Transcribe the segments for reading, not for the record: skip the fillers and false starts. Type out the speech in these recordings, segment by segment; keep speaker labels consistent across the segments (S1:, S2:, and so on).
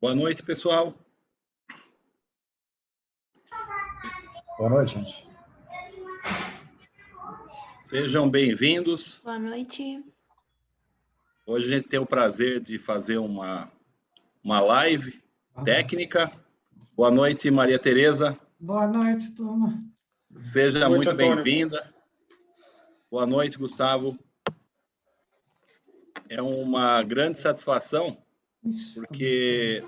S1: Boa noite, pessoal.
S2: Boa noite, gente.
S1: Sejam bem-vindos.
S3: Boa noite.
S1: Hoje a gente tem o prazer de fazer uma live técnica. Boa noite, Maria Tereza.
S4: Boa noite, turma.
S1: Seja muito bem-vinda. Boa noite, Gustavo. É uma grande satisfação, porque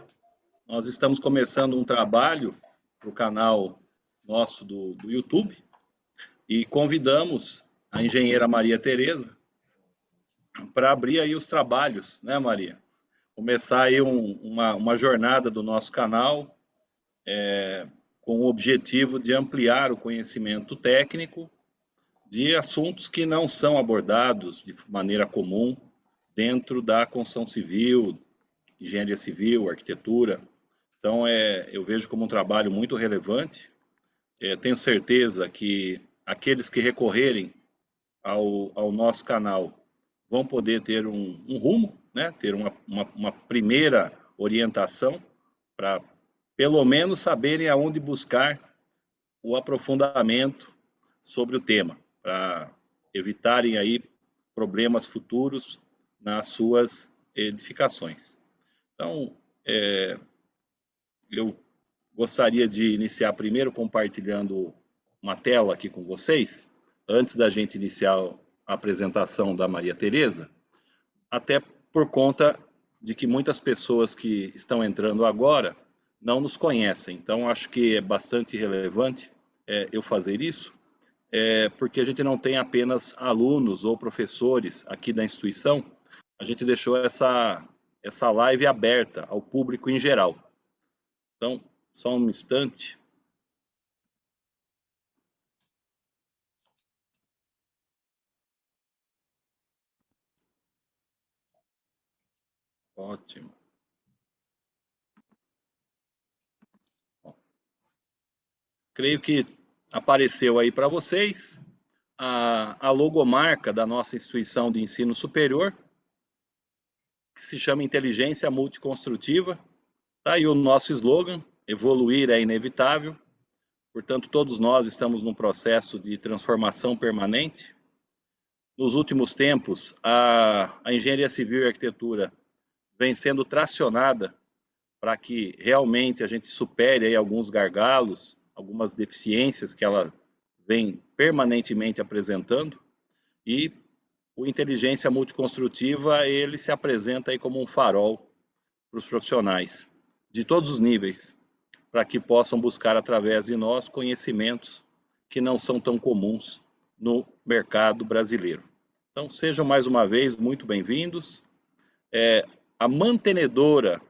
S1: nós estamos começando um trabalho para o canal nosso do YouTube e convidamos a engenheira Maria Tereza para abrir aí os trabalhos, né, Maria? Começar aí uma jornada do nosso canal com o objetivo de ampliar o conhecimento técnico de assuntos que não são abordados de maneira comum dentro da construção civil, engenharia civil, arquitetura. Então, eu vejo como um trabalho muito relevante. Tenho certeza que aqueles que recorrerem ao nosso canal vão poder ter um rumo, né? Ter uma primeira orientação para, pelo menos, saberem aonde buscar o aprofundamento sobre o tema, para evitarem aí problemas futuros nas suas edificações. Então, eu gostaria de iniciar primeiro compartilhando uma tela aqui com vocês, antes da gente iniciar a apresentação da Maria Tereza, até por conta de que muitas pessoas que estão entrando agora não nos conhecem. Então, acho que é bastante relevante eu fazer isso, porque a gente não tem apenas alunos ou professores aqui da instituição, a gente deixou essa live aberta ao público em geral. Então, só um instante. Ótimo. Bom, creio que apareceu aí para vocês a logomarca da nossa instituição de ensino superior, que se chama Inteligência Multiconstrutiva. Está aí o nosso slogan, evoluir é inevitável. Portanto, todos nós estamos num processo de transformação permanente. Nos últimos tempos, a engenharia civil e a arquitetura vem sendo tracionada para que realmente a gente supere aí alguns gargalos, algumas deficiências que ela vem permanentemente apresentando, e o inteligência multiconstrutiva, ele se apresenta aí como um farol para os profissionais de todos os níveis, para que possam buscar através de nós conhecimentos que não são tão comuns no mercado brasileiro. Então, sejam mais uma vez muito bem-vindos. A mantenedora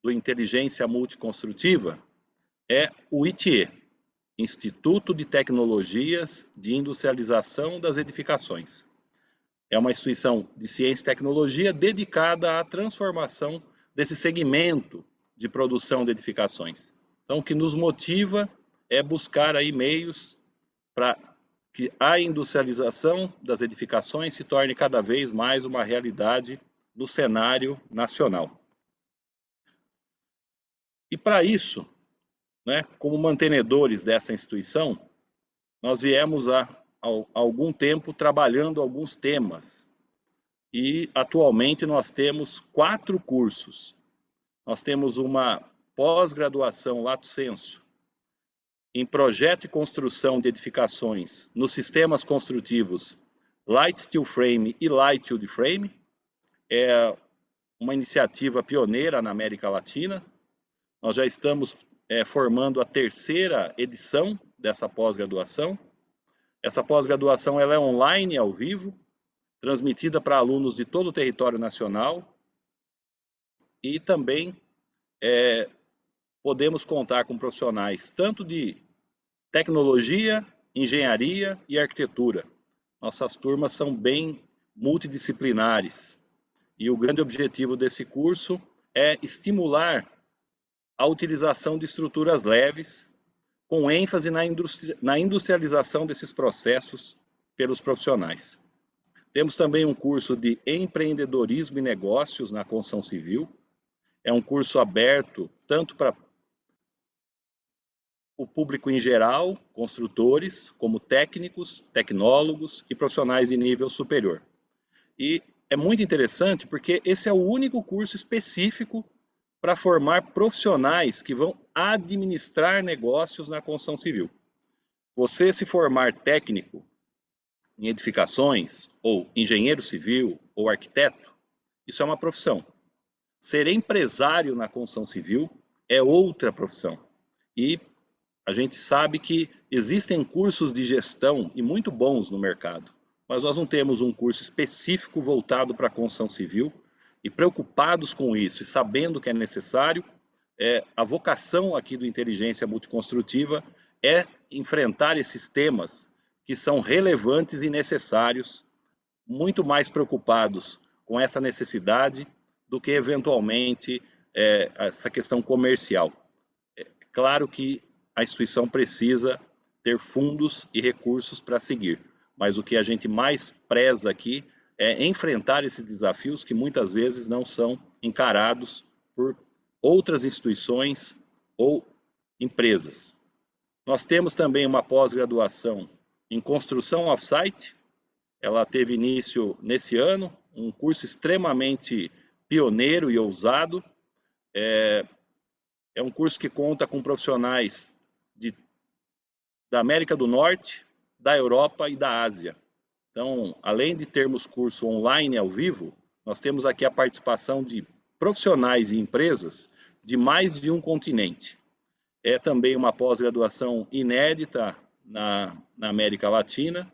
S1: do Inteligência Multiconstrutiva é o ITE, Instituto de Tecnologias de Industrialização das Edificações. É uma instituição de ciência e tecnologia dedicada à transformação desse segmento de produção de edificações. Então, o que nos motiva é buscar aí meios para que a industrialização das edificações se torne cada vez mais uma realidade no cenário nacional. E para isso, né, como mantenedores dessa instituição, nós viemos há algum tempo trabalhando alguns temas. E atualmente nós temos 4 cursos. Nós temos uma pós-graduação lato sensu em projeto e construção de edificações nos sistemas construtivos Light Steel Frame e Light Wood Frame. É uma iniciativa pioneira na América Latina. Nós já estamos formando a 3ª edição dessa pós-graduação. Essa pós-graduação ela é online, ao vivo, transmitida para alunos de todo o território nacional. E também podemos contar com profissionais tanto de tecnologia, engenharia e arquitetura. Nossas turmas são bem multidisciplinares. E o grande objetivo desse curso é estimular a utilização de estruturas leves, com ênfase na industrialização desses processos pelos profissionais. Temos também um curso de empreendedorismo e negócios na construção civil, É um curso aberto tanto para o público em geral, construtores, como técnicos, tecnólogos e profissionais de nível superior. E é muito interessante porque esse é o único curso específico para formar profissionais que vão administrar negócios na construção civil. Você se formar técnico em edificações, ou engenheiro civil, ou arquiteto, isso é uma profissão. Ser empresário na construção civil é outra profissão. E a gente sabe que existem cursos de gestão e muito bons no mercado, mas nós não temos um curso específico voltado para a construção civil e preocupados com isso e sabendo que é necessário, a vocação aqui do Inteligência Multiconstrutiva é enfrentar esses temas que são relevantes e necessários, muito mais preocupados com essa necessidade do que eventualmente essa questão comercial. É claro que a instituição precisa ter fundos e recursos para seguir, mas o que a gente mais preza aqui é enfrentar esses desafios que muitas vezes não são encarados por outras instituições ou empresas. Nós temos também uma pós-graduação em construção off-site, ela teve início nesse ano, um curso extremamente pioneiro e ousado. É um curso que conta com profissionais da América do Norte, da Europa e da Ásia. Então, além de termos curso online ao vivo, nós temos aqui a participação de profissionais e empresas de mais de um continente. É também uma pós-graduação inédita na América Latina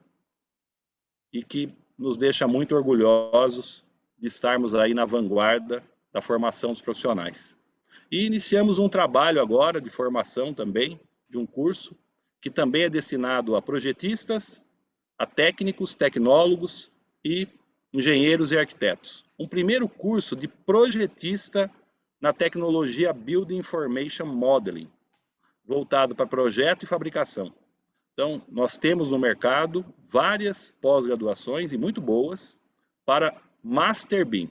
S1: e que nos deixa muito orgulhosos de estarmos aí na vanguarda da formação dos profissionais. E iniciamos um trabalho agora de formação também, de um curso, que também é destinado a projetistas, a técnicos, tecnólogos e engenheiros e arquitetos. Um primeiro curso de projetista na tecnologia Building Information Modeling, voltado para projeto e fabricação. Então, nós temos no mercado várias pós-graduações e muito boas para Master BIM,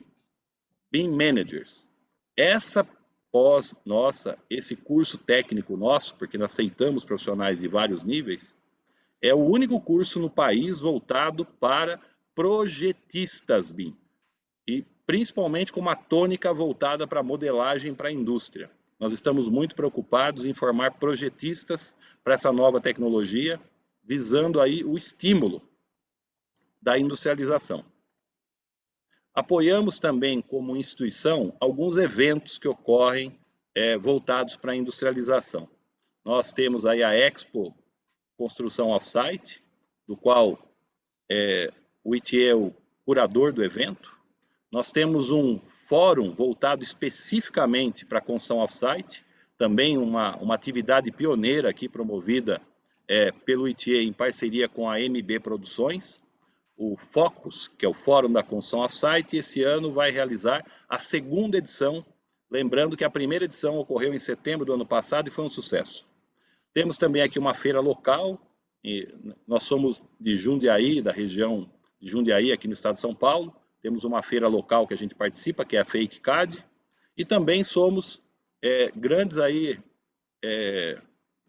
S1: BIM Managers. Essa pós nossa, esse curso técnico nosso, porque nós aceitamos profissionais de vários níveis, é o único curso no país voltado para projetistas BIM. E principalmente com uma tônica voltada para modelagem para a indústria. Nós estamos muito preocupados em formar projetistas para essa nova tecnologia, visando aí o estímulo da industrialização. Apoiamos também, como instituição, alguns eventos que ocorrem voltados para a industrialização. Nós temos aí a Expo Construção Offsite, do qual o ITE é o curador do evento. Nós temos um fórum voltado especificamente para a construção off-site, também uma atividade pioneira aqui promovida pelo ITE em parceria com a MB Produções, o Focus, que é o Fórum da Construção Off-site, e esse ano vai realizar a segunda edição, lembrando que a primeira edição ocorreu em setembro do ano passado e foi um sucesso. Temos também aqui uma feira local, e nós somos de Jundiaí, da região de Jundiaí, aqui no estado de São Paulo. Temos uma feira local que a gente participa, que é a FakeCAD, e também somos grandes aí,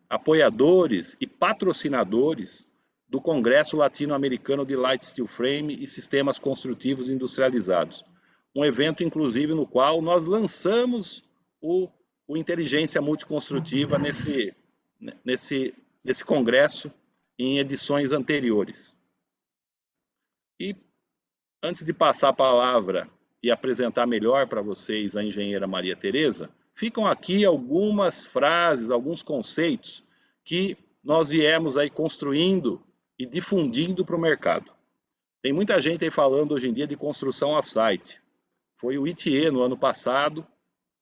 S1: apoiadores e patrocinadores do Congresso Latino-Americano de Light Steel Frame e Sistemas Construtivos Industrializados. Um evento, inclusive, no qual nós lançamos o Inteligência Multiconstrutiva nesse congresso em edições anteriores. E antes de passar a palavra e apresentar melhor para vocês a engenheira Maria Tereza, ficam aqui algumas frases, alguns conceitos que nós viemos aí construindo e difundindo para o mercado. Tem muita gente aí falando hoje em dia de construção off-site. Foi o ITE no ano passado,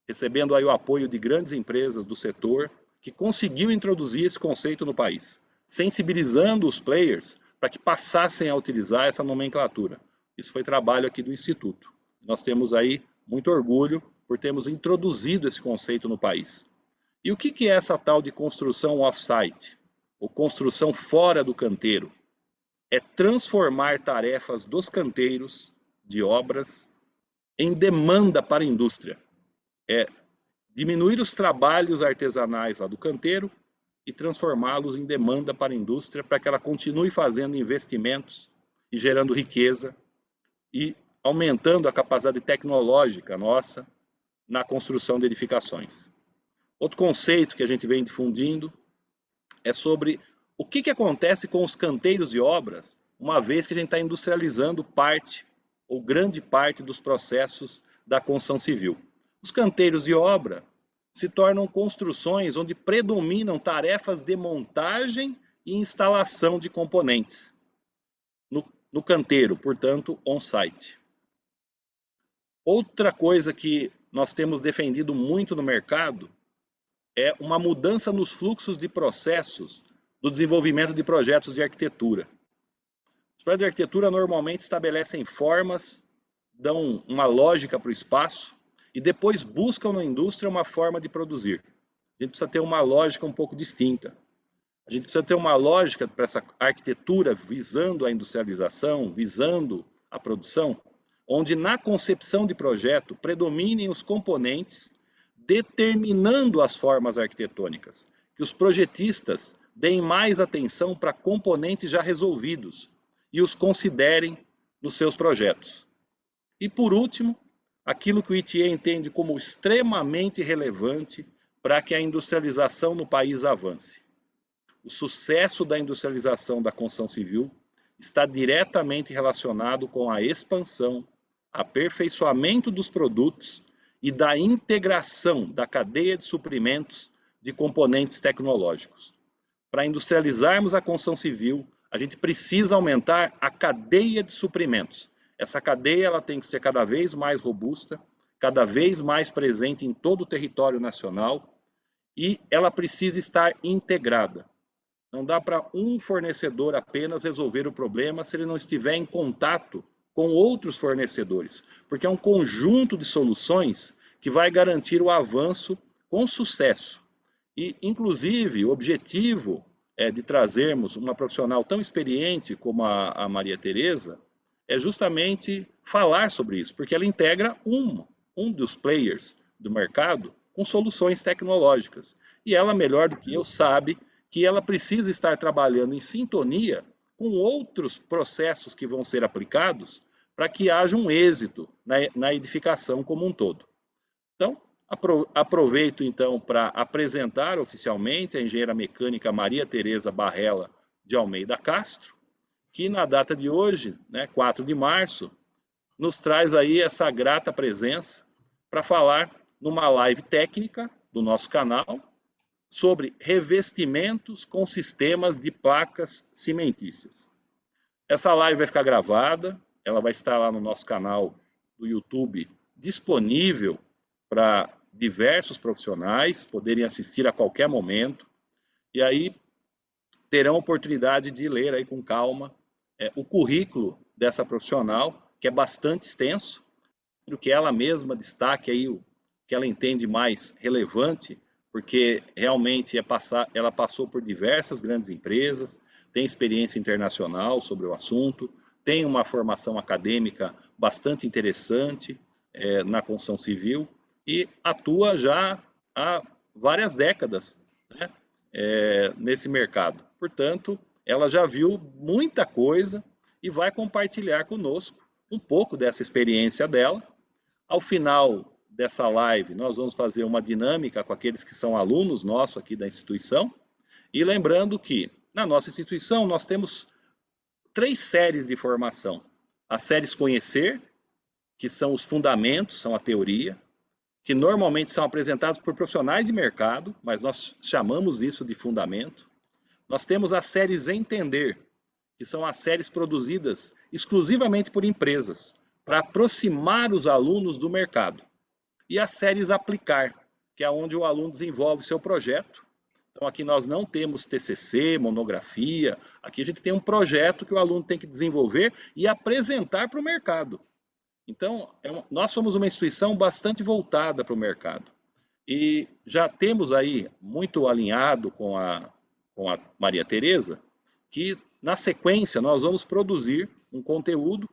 S1: recebendo aí o apoio de grandes empresas do setor, que conseguiu introduzir esse conceito no país, sensibilizando os players para que passassem a utilizar essa nomenclatura. Isso foi trabalho aqui do Instituto. Nós temos aí muito orgulho por termos introduzido esse conceito no país. E o que é essa tal de construção off-site? Ou construção fora do canteiro? É transformar tarefas dos canteiros de obras em demanda para a indústria. é diminuir os trabalhos artesanais lá do canteiro e transformá-los em demanda para a indústria, para que ela continue fazendo investimentos e gerando riqueza e aumentando a capacidade tecnológica nossa na construção de edificações. Outro conceito que a gente vem difundindo é sobre o que acontece com os canteiros de obras, uma vez que a gente está industrializando parte ou grande parte dos processos da construção civil. Os canteiros de obra se tornam construções onde predominam tarefas de montagem e instalação de componentes no canteiro, portanto, on-site. Outra coisa que nós temos defendido muito no mercado é uma mudança nos fluxos de processos do desenvolvimento de projetos de arquitetura. Os projetos de arquitetura normalmente estabelecem formas, dão uma lógica para o espaço e depois buscam na indústria uma forma de produzir. A gente precisa ter uma lógica um pouco distinta. A gente precisa ter uma lógica para essa arquitetura visando a industrialização, visando a produção, onde na concepção de projeto predominem os componentes determinando as formas arquitetônicas, que os projetistas deem mais atenção para componentes já resolvidos e os considerem nos seus projetos. E por último, aquilo que o ITIE entende como extremamente relevante para que a industrialização no país avance. O sucesso da industrialização da construção civil está diretamente relacionado com a expansão, aperfeiçoamento dos produtos e da integração da cadeia de suprimentos de componentes tecnológicos. Para industrializarmos a construção civil, a gente precisa aumentar a cadeia de suprimentos. Essa cadeia ela tem que ser cada vez mais robusta, cada vez mais presente em todo o território nacional e ela precisa estar integrada. Não dá para um fornecedor apenas resolver o problema se ele não estiver em contato com outros fornecedores, porque é um conjunto de soluções que vai garantir o avanço com sucesso. E, inclusive, o objetivo de trazermos uma profissional tão experiente como a Maria Tereza é justamente falar sobre isso, porque ela integra um dos players do mercado com soluções tecnológicas. E ela, melhor do que eu, sabe que ela precisa estar trabalhando em sintonia com outros processos que vão ser aplicados para que haja um êxito na edificação como um todo. Então, aproveito então para apresentar oficialmente a engenheira mecânica Maria Tereza Barrella de Almeida Castro, que na data de hoje, 4 de março, nos traz aí essa grata presença para falar numa live técnica do nosso canal sobre revestimentos com sistemas de placas cimentícias. Essa live vai ficar gravada, ela vai estar lá no nosso canal do YouTube disponível para diversos profissionais poderem assistir a qualquer momento e aí terão oportunidade de ler aí com calma o currículo dessa profissional, que é bastante extenso, do que ela mesma destaque aí o que ela entende mais relevante, porque realmente ela passou por diversas grandes empresas, tem experiência internacional sobre o assunto, tem uma formação acadêmica bastante interessante na construção civil e atua já há várias décadas nesse mercado. Portanto, ela já viu muita coisa e vai compartilhar conosco um pouco dessa experiência dela. Ao final dessa live, nós vamos fazer uma dinâmica com aqueles que são alunos nossos aqui da instituição. E lembrando que, na nossa instituição, nós temos 3 séries de formação. As séries Conhecer, que são os fundamentos, são a teoria, que normalmente são apresentados por profissionais de mercado, mas nós chamamos isso de fundamento. Nós temos as séries Entender, que são as séries produzidas exclusivamente por empresas, para aproximar os alunos do mercado. E as séries Aplicar, que é onde o aluno desenvolve seu projeto. Então aqui nós não temos TCC, monografia, aqui a gente tem um projeto que o aluno tem que desenvolver e apresentar para o mercado. Então, nós somos uma instituição bastante voltada para o mercado. E já temos aí, muito alinhado com a Maria Tereza, que na sequência nós vamos produzir um conteúdo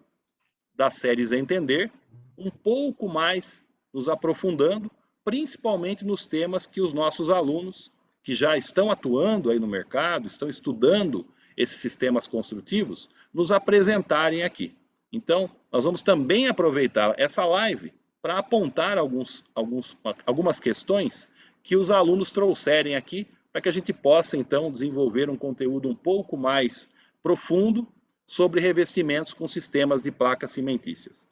S1: das séries Entender, um pouco mais nos aprofundando, principalmente nos temas que os nossos alunos, que já estão atuando aí no mercado, estão estudando esses sistemas construtivos, nos apresentarem aqui. Então, nós vamos também aproveitar essa live para apontar algumas questões que os alunos trouxerem aqui, para que a gente possa, então, desenvolver um conteúdo um pouco mais profundo sobre revestimentos com sistemas de placas cimentícias.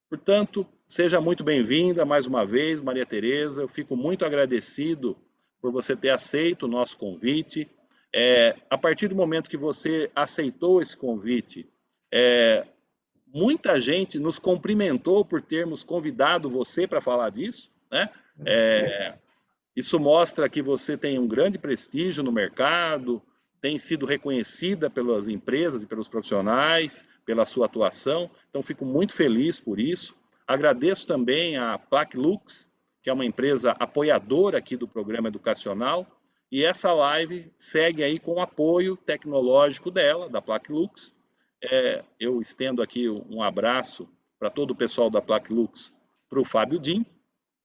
S1: Portanto, seja muito bem-vinda mais uma vez, Maria Tereza. Eu fico muito agradecido por você ter aceito o nosso convite. A partir do momento que você aceitou esse convite, muita gente nos cumprimentou por termos convidado você para falar disso, né? Isso mostra que você tem um grande prestígio no mercado, tem sido reconhecida pelas empresas e pelos profissionais, pela sua atuação. Então, fico muito feliz por isso. Agradeço também a Placlux, que é uma empresa apoiadora aqui do programa educacional, e essa live segue aí com o apoio tecnológico dela, da Placlux. Eu estendo aqui um abraço para todo o pessoal da Placlux, para o Fábio Din,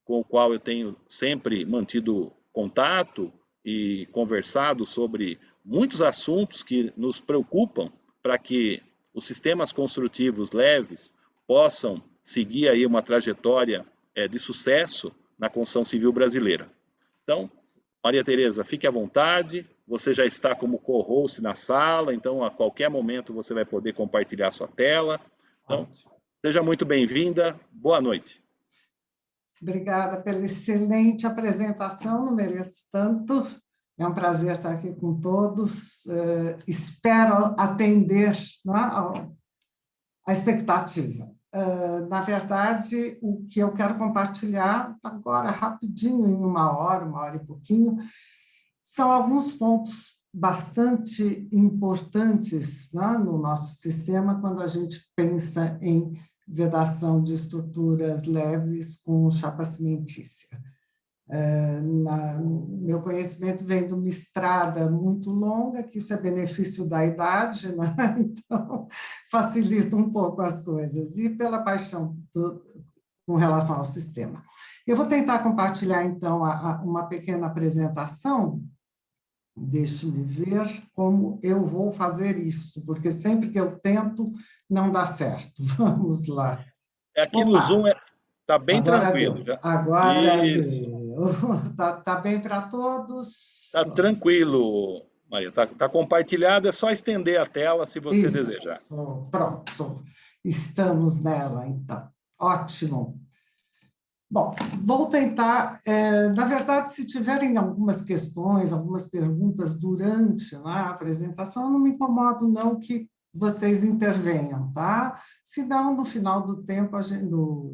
S1: com o qual eu tenho sempre mantido contato e conversado sobre muitos assuntos que nos preocupam para que os sistemas construtivos leves possam seguir aí uma trajetória de sucesso na construção civil brasileira. Então, Maria Tereza, fique à vontade, você já está como co-host na sala, então a qualquer momento você vai poder compartilhar sua tela. Então, seja muito bem-vinda, boa noite.
S4: Obrigada pela excelente apresentação, não mereço tanto. É um prazer estar aqui com todos. Espero atender, não é, a expectativa. Na verdade, o que eu quero compartilhar agora, rapidinho, em uma hora e pouquinho, são alguns pontos bastante importantes, né, no nosso sistema quando a gente pensa em vedação de estruturas leves com chapa cimentícia. Meu conhecimento vem de uma estrada muito longa, que isso é benefício da idade, né? Então facilita um pouco as coisas, e pela paixão com relação ao sistema. Eu vou tentar compartilhar, então, uma pequena apresentação. Deixe-me ver como eu vou fazer isso, porque sempre que eu tento, não dá certo. Vamos lá.
S1: Aqui no Zoom está bem
S4: agora
S1: tranquilo.
S4: Deu.
S1: Já.
S4: Agora
S1: Isso.
S4: deu. Tá bem para todos?
S1: Está tranquilo, Maria. Está compartilhado, é só estender a tela se você
S4: Isso.
S1: desejar.
S4: Pronto. Estamos nela, então. Ótimo. Bom, vou tentar, na verdade, se tiverem algumas questões, algumas perguntas durante a apresentação, eu não me incomodo não que vocês intervenham, tá? Se não, no final do tempo,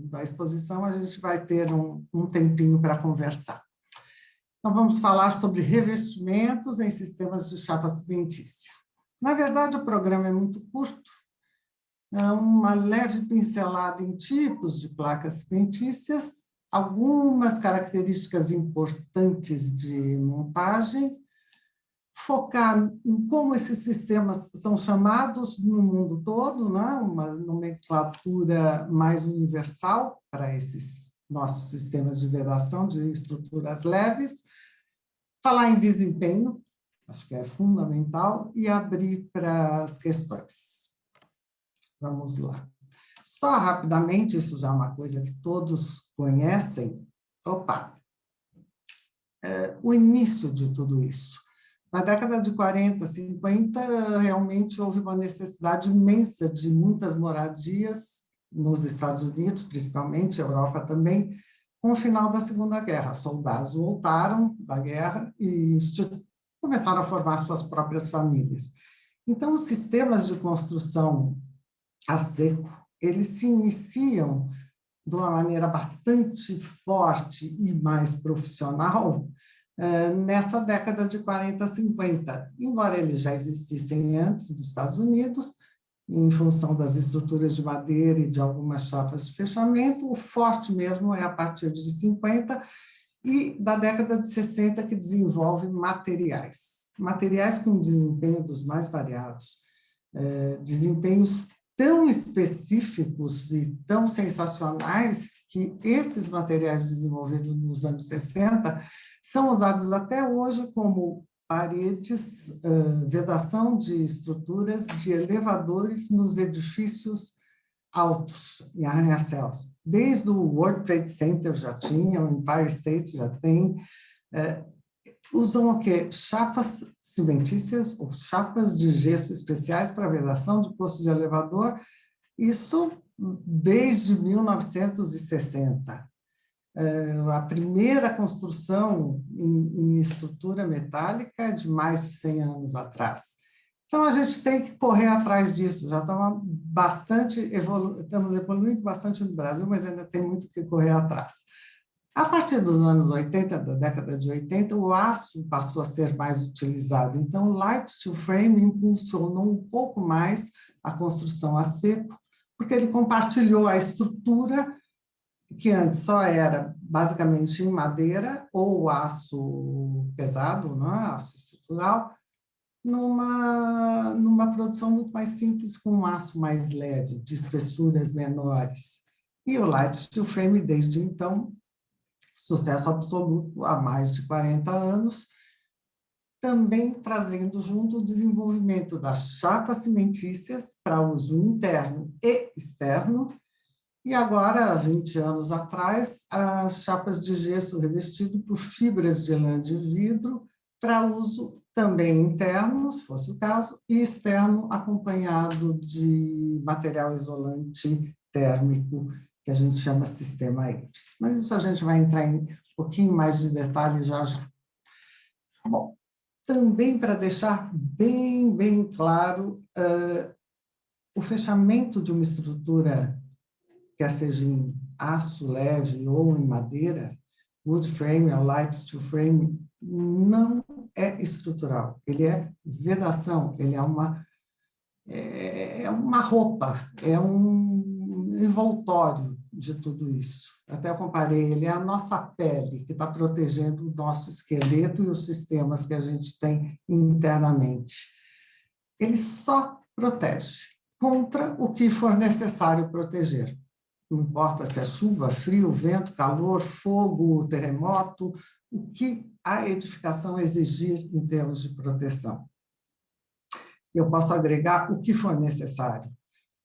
S4: da exposição, a gente vai ter um tempinho para conversar. Então, vamos falar sobre revestimentos em sistemas de chapa cimentícia. Na verdade, o programa é muito curto, é uma leve pincelada em tipos de placas cimentícias, algumas características importantes de montagem, focar em como esses sistemas são chamados no mundo todo, né? Uma nomenclatura mais universal para esses nossos sistemas de vedação de estruturas leves, falar em desempenho, acho que é fundamental, e abrir para as questões. Vamos lá. Só rapidamente, isso já é uma coisa que todos conhecem. O início de tudo isso. Na década de 40, 50, realmente houve uma necessidade imensa de muitas moradias nos Estados Unidos, principalmente, Europa também, com o final da Segunda Guerra. Soldados voltaram da guerra e começaram a formar suas próprias famílias. Então, os sistemas de construção a seco, eles se iniciam de uma maneira bastante forte e mais profissional nessa década de 40, 50. Embora eles já existissem antes dos Estados Unidos, em função das estruturas de madeira e de algumas chapas de fechamento, o forte mesmo é a partir de 50 e da década de 60 que desenvolve materiais com desempenho dos mais variados, desempenhos tão específicos e tão sensacionais que esses materiais desenvolvidos nos anos 60 são usados até hoje como paredes, vedação de estruturas de elevadores nos edifícios altos em arranha-céus. Desde o World Trade Center já tinha, o Empire State já tem. Usam o quê? Chapas cimentícias ou chapas de gesso especiais para vedação de posto de elevador, isso desde 1960. A primeira construção em estrutura metálica é de mais de 100 anos atrás. Então, a gente tem que correr atrás disso. Já estamos evoluindo bastante no Brasil, mas ainda tem muito que correr atrás. A partir dos anos 80, da década de 80, o aço passou a ser mais utilizado. Então, o light steel frame impulsionou um pouco mais a construção a seco, porque ele compartilhou a estrutura, que antes só era basicamente em madeira ou aço pesado, não é? Aço estrutural, numa produção muito mais simples, com um aço mais leve, de espessuras menores. E o light steel frame, desde então, sucesso absoluto há mais de 40 anos, também trazendo junto o desenvolvimento das chapas cimentícias para uso interno e externo, e agora, há 20 anos atrás, as chapas de gesso revestido por fibras de lã de vidro para uso também interno, se fosse o caso, e externo, acompanhado de material isolante térmico, que a gente chama sistema EIFS. Mas isso a gente vai entrar em um pouquinho mais de detalhe já já. Bom, também para deixar bem claro, o fechamento de uma estrutura, quer seja em aço leve ou em madeira, wood frame ou light steel frame, não é estrutural, ele é vedação, ele é uma roupa, é um envoltório de tudo isso. Até eu comparei, ele é a nossa pele que está protegendo o nosso esqueleto e os sistemas que a gente tem internamente. Ele só protege contra o que for necessário proteger. Não importa se é chuva, frio, vento, calor, fogo, terremoto, o que a edificação exigir em termos de proteção. Eu posso agregar o que for necessário.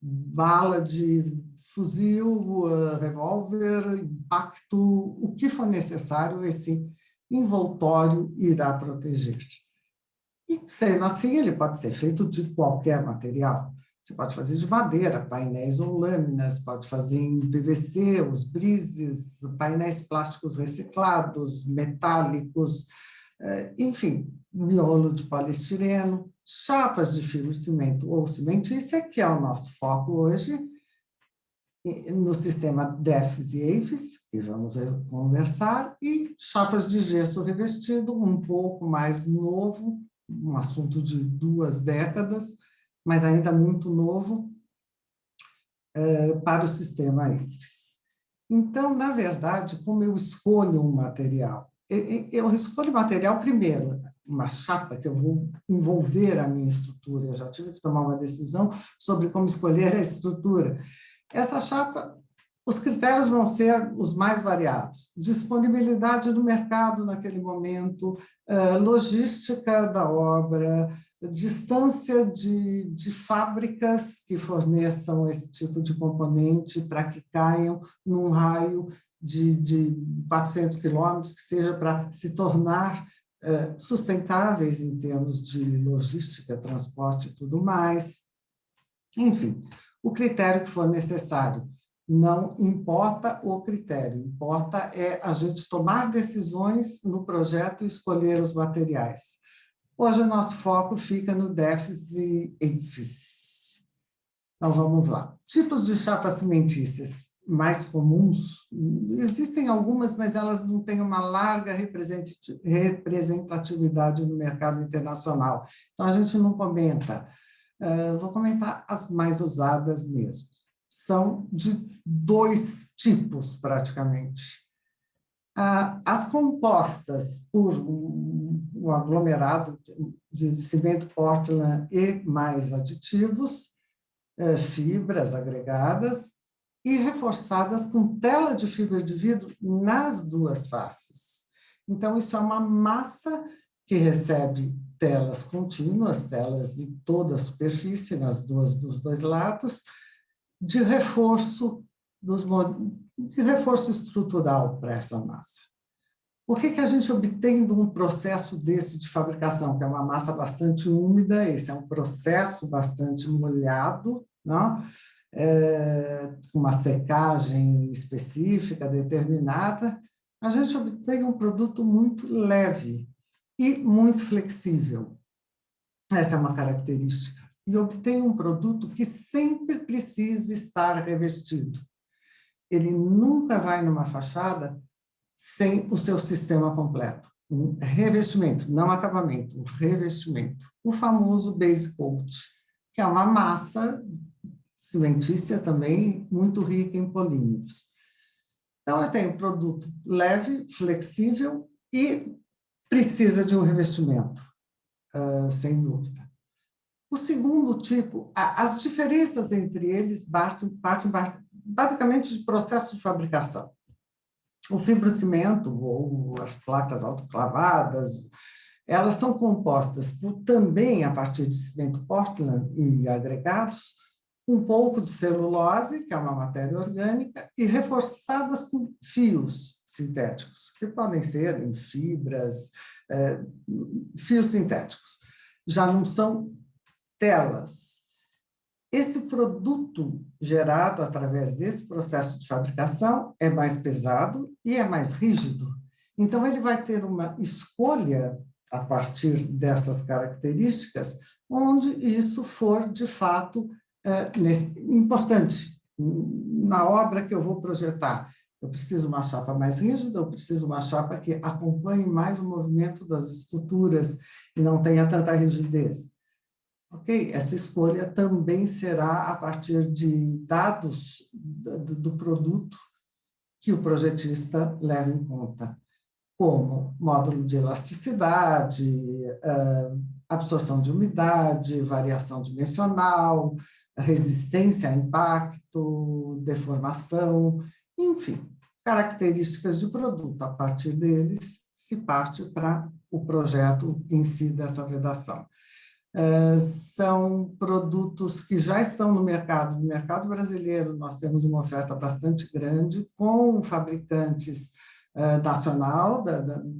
S4: Bala de fuzil, revólver, impacto, o que for necessário, esse envoltório irá proteger. E, sendo assim, ele pode ser feito de qualquer material. Você pode fazer de madeira, painéis ou lâminas, pode fazer em PVC, os brises, painéis plásticos reciclados, metálicos, enfim, miolo de poliestireno, chapas de fibra cimento ou cimentícia, que é o nosso foco hoje, no sistema DEFs e EIFs, que vamos conversar, e chapas de gesso revestido, um pouco mais novo, um assunto de 2 décadas, mas ainda muito novo, para o sistema EIFs. Então, na verdade, como eu escolho um material? Eu escolho material primeiro, uma chapa que eu vou envolver a minha estrutura. Eu já tive que tomar uma decisão sobre como escolher a estrutura. Essa chapa, os critérios vão ser os mais variados. Disponibilidade do mercado naquele momento, logística da obra, distância de fábricas que forneçam esse tipo de componente para que caiam num raio de 400 quilômetros, que seja para se tornar sustentáveis em termos de logística, transporte e tudo mais. Enfim, o critério que for necessário. Não importa o critério, importa é a gente tomar decisões no projeto e escolher os materiais. Hoje o nosso foco fica no DEFs e EIFs. Então, vamos lá. Tipos de chapas cimentícias mais comuns, existem algumas, mas elas não têm uma larga representatividade no mercado internacional. Então, a gente não comenta. Vou comentar as mais usadas mesmo. São de 2 tipos, praticamente. As compostas por um aglomerado de cimento Portland e mais aditivos, fibras agregadas e reforçadas com tela de fibra de vidro nas duas faces. Então, isso é uma massa que recebe telas contínuas, telas de toda a superfície, dos dois lados, de reforço estrutural para essa massa. O que a gente obtém de um processo desse de fabricação, que é uma massa bastante úmida, esse é um processo bastante molhado, não? Com uma secagem específica, determinada, a gente obtém um produto muito leve e muito flexível. Essa é uma característica. E obtém um produto que sempre precisa estar revestido. Ele nunca vai numa fachada sem o seu sistema completo. Um revestimento, não acabamento, um revestimento. O famoso base coat, que é uma massa cimentícia também muito rica em polímeros. Então, eu tenho um produto leve, flexível e precisa de um revestimento, sem dúvida. O segundo tipo, as diferenças entre eles partem basicamente de processo de fabricação. O fibrocimento, ou as placas autoclavadas, elas são compostas também a partir de cimento Portland e agregados, um pouco de celulose, que é uma matéria orgânica, e reforçadas com fios sintéticos, que podem ser em fibras, fios sintéticos. Já não são telas. Esse produto gerado através desse processo de fabricação é mais pesado e é mais rígido. Então, ele vai ter uma escolha a partir dessas características, onde isso for, de fato, importante. Na obra que eu vou projetar, eu preciso uma chapa mais rígida, eu preciso uma chapa que acompanhe mais o movimento das estruturas e não tenha tanta rigidez. Ok? Essa escolha também será a partir de dados do produto que o projetista leva em conta, como módulo de elasticidade, absorção de umidade, variação dimensional, resistência a impacto, deformação, enfim, características de produto. A partir deles, se parte para o projeto em si dessa vedação. São produtos que já estão no mercado brasileiro. Nós temos uma oferta bastante grande com fabricantes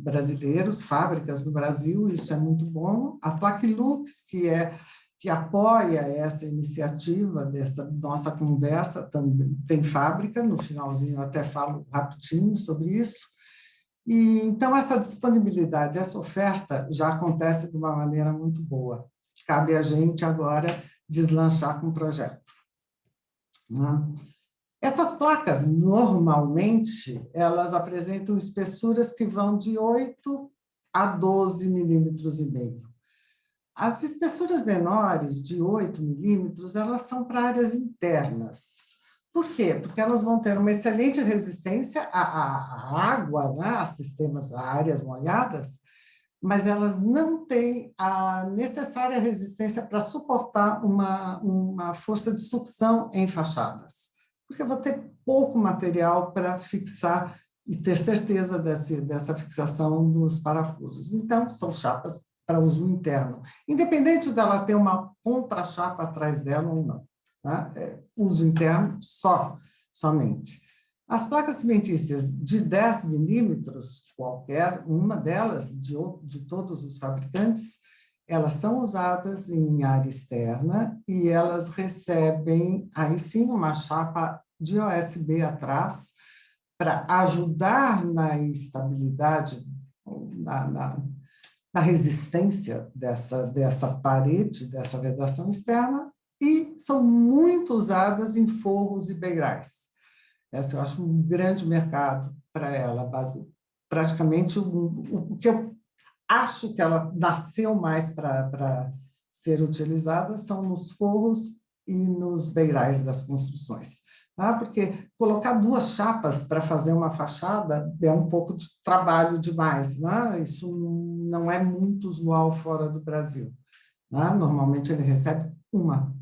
S4: brasileiros, fábricas no Brasil, isso é muito bom. A Plaquilux, que apoia essa iniciativa, dessa nossa conversa, também tem fábrica, no finalzinho eu até falo rapidinho sobre isso. E, então, essa disponibilidade, essa oferta já acontece de uma maneira muito boa. Cabe a gente agora deslanchar com o projeto. Essas placas, normalmente, elas apresentam espessuras que vão de 8 a 12 milímetros e meio. As espessuras menores, de 8 milímetros, elas são para áreas internas. Por quê? Porque elas vão ter uma excelente resistência à água, né? A áreas molhadas, mas elas não têm a necessária resistência para suportar uma força de sucção em fachadas. Porque eu vou ter pouco material para fixar e ter certeza dessa fixação dos parafusos. Então, são chapas para uso interno, independente dela ter uma contra-chapa atrás dela ou não. Tá? Uso interno somente. As placas cimentícias de 10 milímetros, qualquer uma delas, de todos os fabricantes, elas são usadas em área externa e elas recebem, aí sim, uma chapa de OSB atrás para ajudar na estabilidade, na resistência dessa parede, dessa vedação externa, e são muito usadas em forros e beirais. Essa eu acho um grande mercado para ela, praticamente o que eu acho que ela nasceu mais para ser utilizada são nos forros e nos beirais das construções. Tá? Porque colocar 2 chapas para fazer uma fachada é um pouco de trabalho demais. Né? Isso não é muito usual fora do Brasil. Né? Normalmente ele recebe uma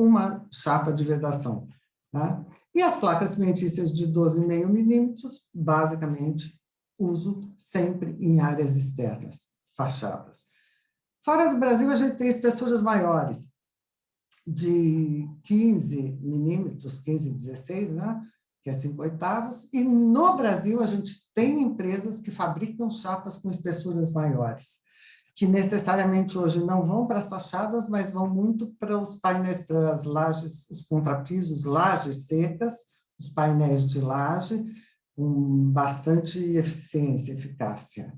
S4: uma chapa de vedação. Tá? E as placas cimentícias de 12,5 milímetros, basicamente, uso sempre em áreas externas, fachadas. Fora do Brasil, a gente tem espessuras maiores, de 15 milímetros, 15 e 16, né? Que é 5/8, e no Brasil a gente tem empresas que fabricam chapas com espessuras maiores, que necessariamente hoje não vão para as fachadas, mas vão muito para os painéis, para as lajes, os contrapisos, lajes secas, os painéis de laje, com bastante eficiência e eficácia.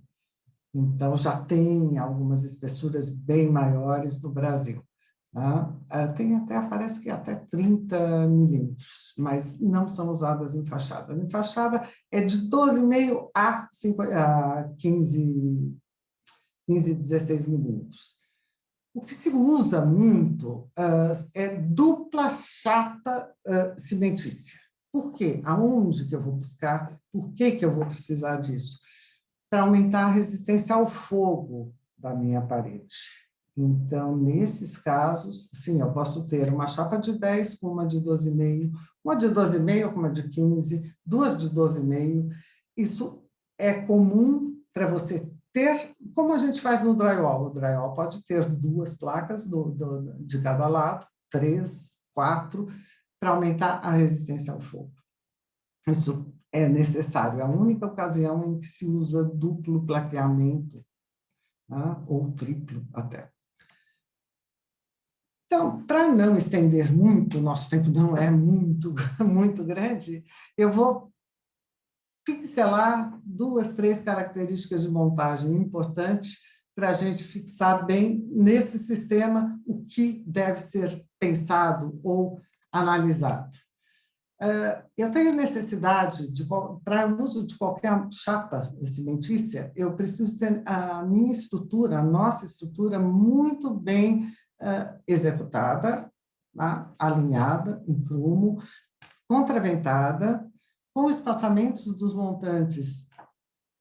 S4: Então, já tem algumas espessuras bem maiores no Brasil. Tá? Tem até, parece que até 30 milímetros, mas não são usadas em fachada. Em fachada é de 12,5 a 15, 16 milímetros. O que se usa muito é dupla chapa cimentícia. Por quê? Aonde que eu vou buscar? Por que que eu vou precisar disso? Para aumentar a resistência ao fogo da minha parede. Então, nesses casos, sim, eu posso ter uma chapa de 10 com uma de 12,5, uma de 12,5 com uma de 15, duas de 12,5. Isso é comum para você ter, como a gente faz no drywall. O drywall pode ter 2 placas de cada lado, 3, 4, para aumentar a resistência ao fogo. Isso é necessário. É a única ocasião em que se usa duplo plaqueamento, tá? Ou triplo até. Então, para não estender muito, nosso tempo não é muito, muito grande, eu vou pincelar 2, 3 características de montagem importantes para a gente fixar bem nesse sistema o que deve ser pensado ou analisado. Eu tenho necessidade, para o uso de qualquer chapa cimentícia, eu preciso ter a minha estrutura, a nossa estrutura, muito bem executada, tá? Alinhada, em prumo, contraventada, com espaçamentos dos montantes,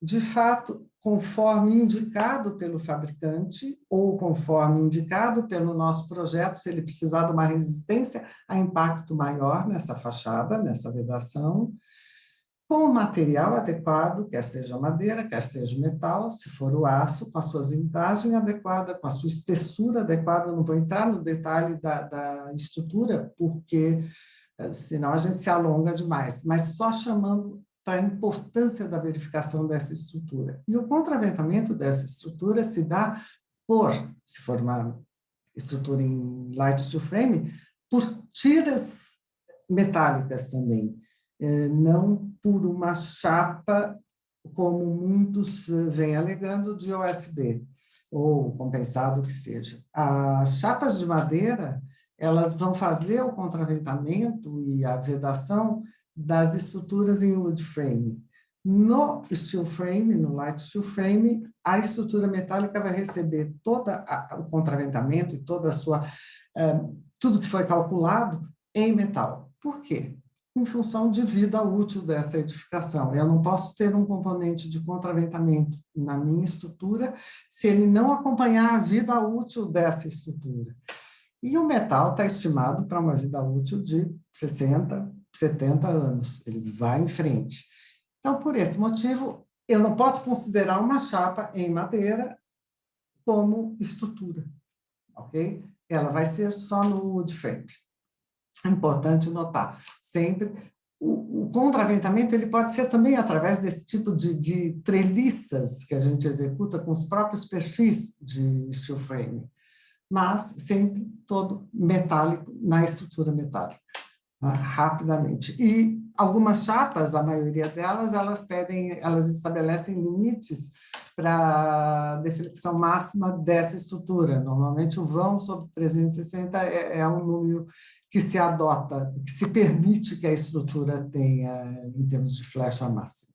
S4: de fato, conforme indicado pelo fabricante ou conforme indicado pelo nosso projeto, se ele precisar de uma resistência a impacto maior nessa fachada, nessa vedação, com o material adequado, quer seja madeira, quer seja metal, se for o aço, com a sua zincagem adequada, com a sua espessura adequada. Eu não vou entrar no detalhe da estrutura, porque senão a gente se alonga demais, mas só chamando para a importância da verificação dessa estrutura. E o contraventamento dessa estrutura se dá se for uma estrutura em light steel frame, por tiras metálicas também, não por uma chapa, como muitos vêm alegando, de OSB, ou compensado que seja. As chapas de madeira, elas vão fazer o contraventamento e a vedação das estruturas em wood frame. No steel frame, no light steel frame, a estrutura metálica vai receber todo o contraventamento e toda a sua, tudo que foi calculado em metal. Por quê? Em função de vida útil dessa edificação. Eu não posso ter um componente de contraventamento na minha estrutura se ele não acompanhar a vida útil dessa estrutura. E o metal está estimado para uma vida útil de 60, 70 anos. Ele vai em frente. Então, por esse motivo, eu não posso considerar uma chapa em madeira como estrutura, ok? Ela vai ser só no wood frame. É importante notar, sempre, o contraventamento ele pode ser também através desse tipo de treliças que a gente executa com os próprios perfis de steel frame, mas sempre todo metálico na estrutura metálica, rapidamente. E algumas chapas, a maioria delas, elas estabelecem limites para a deflexão máxima dessa estrutura. Normalmente, o vão sobre 360 é um número que se adota, que se permite que a estrutura tenha em termos de flecha máxima.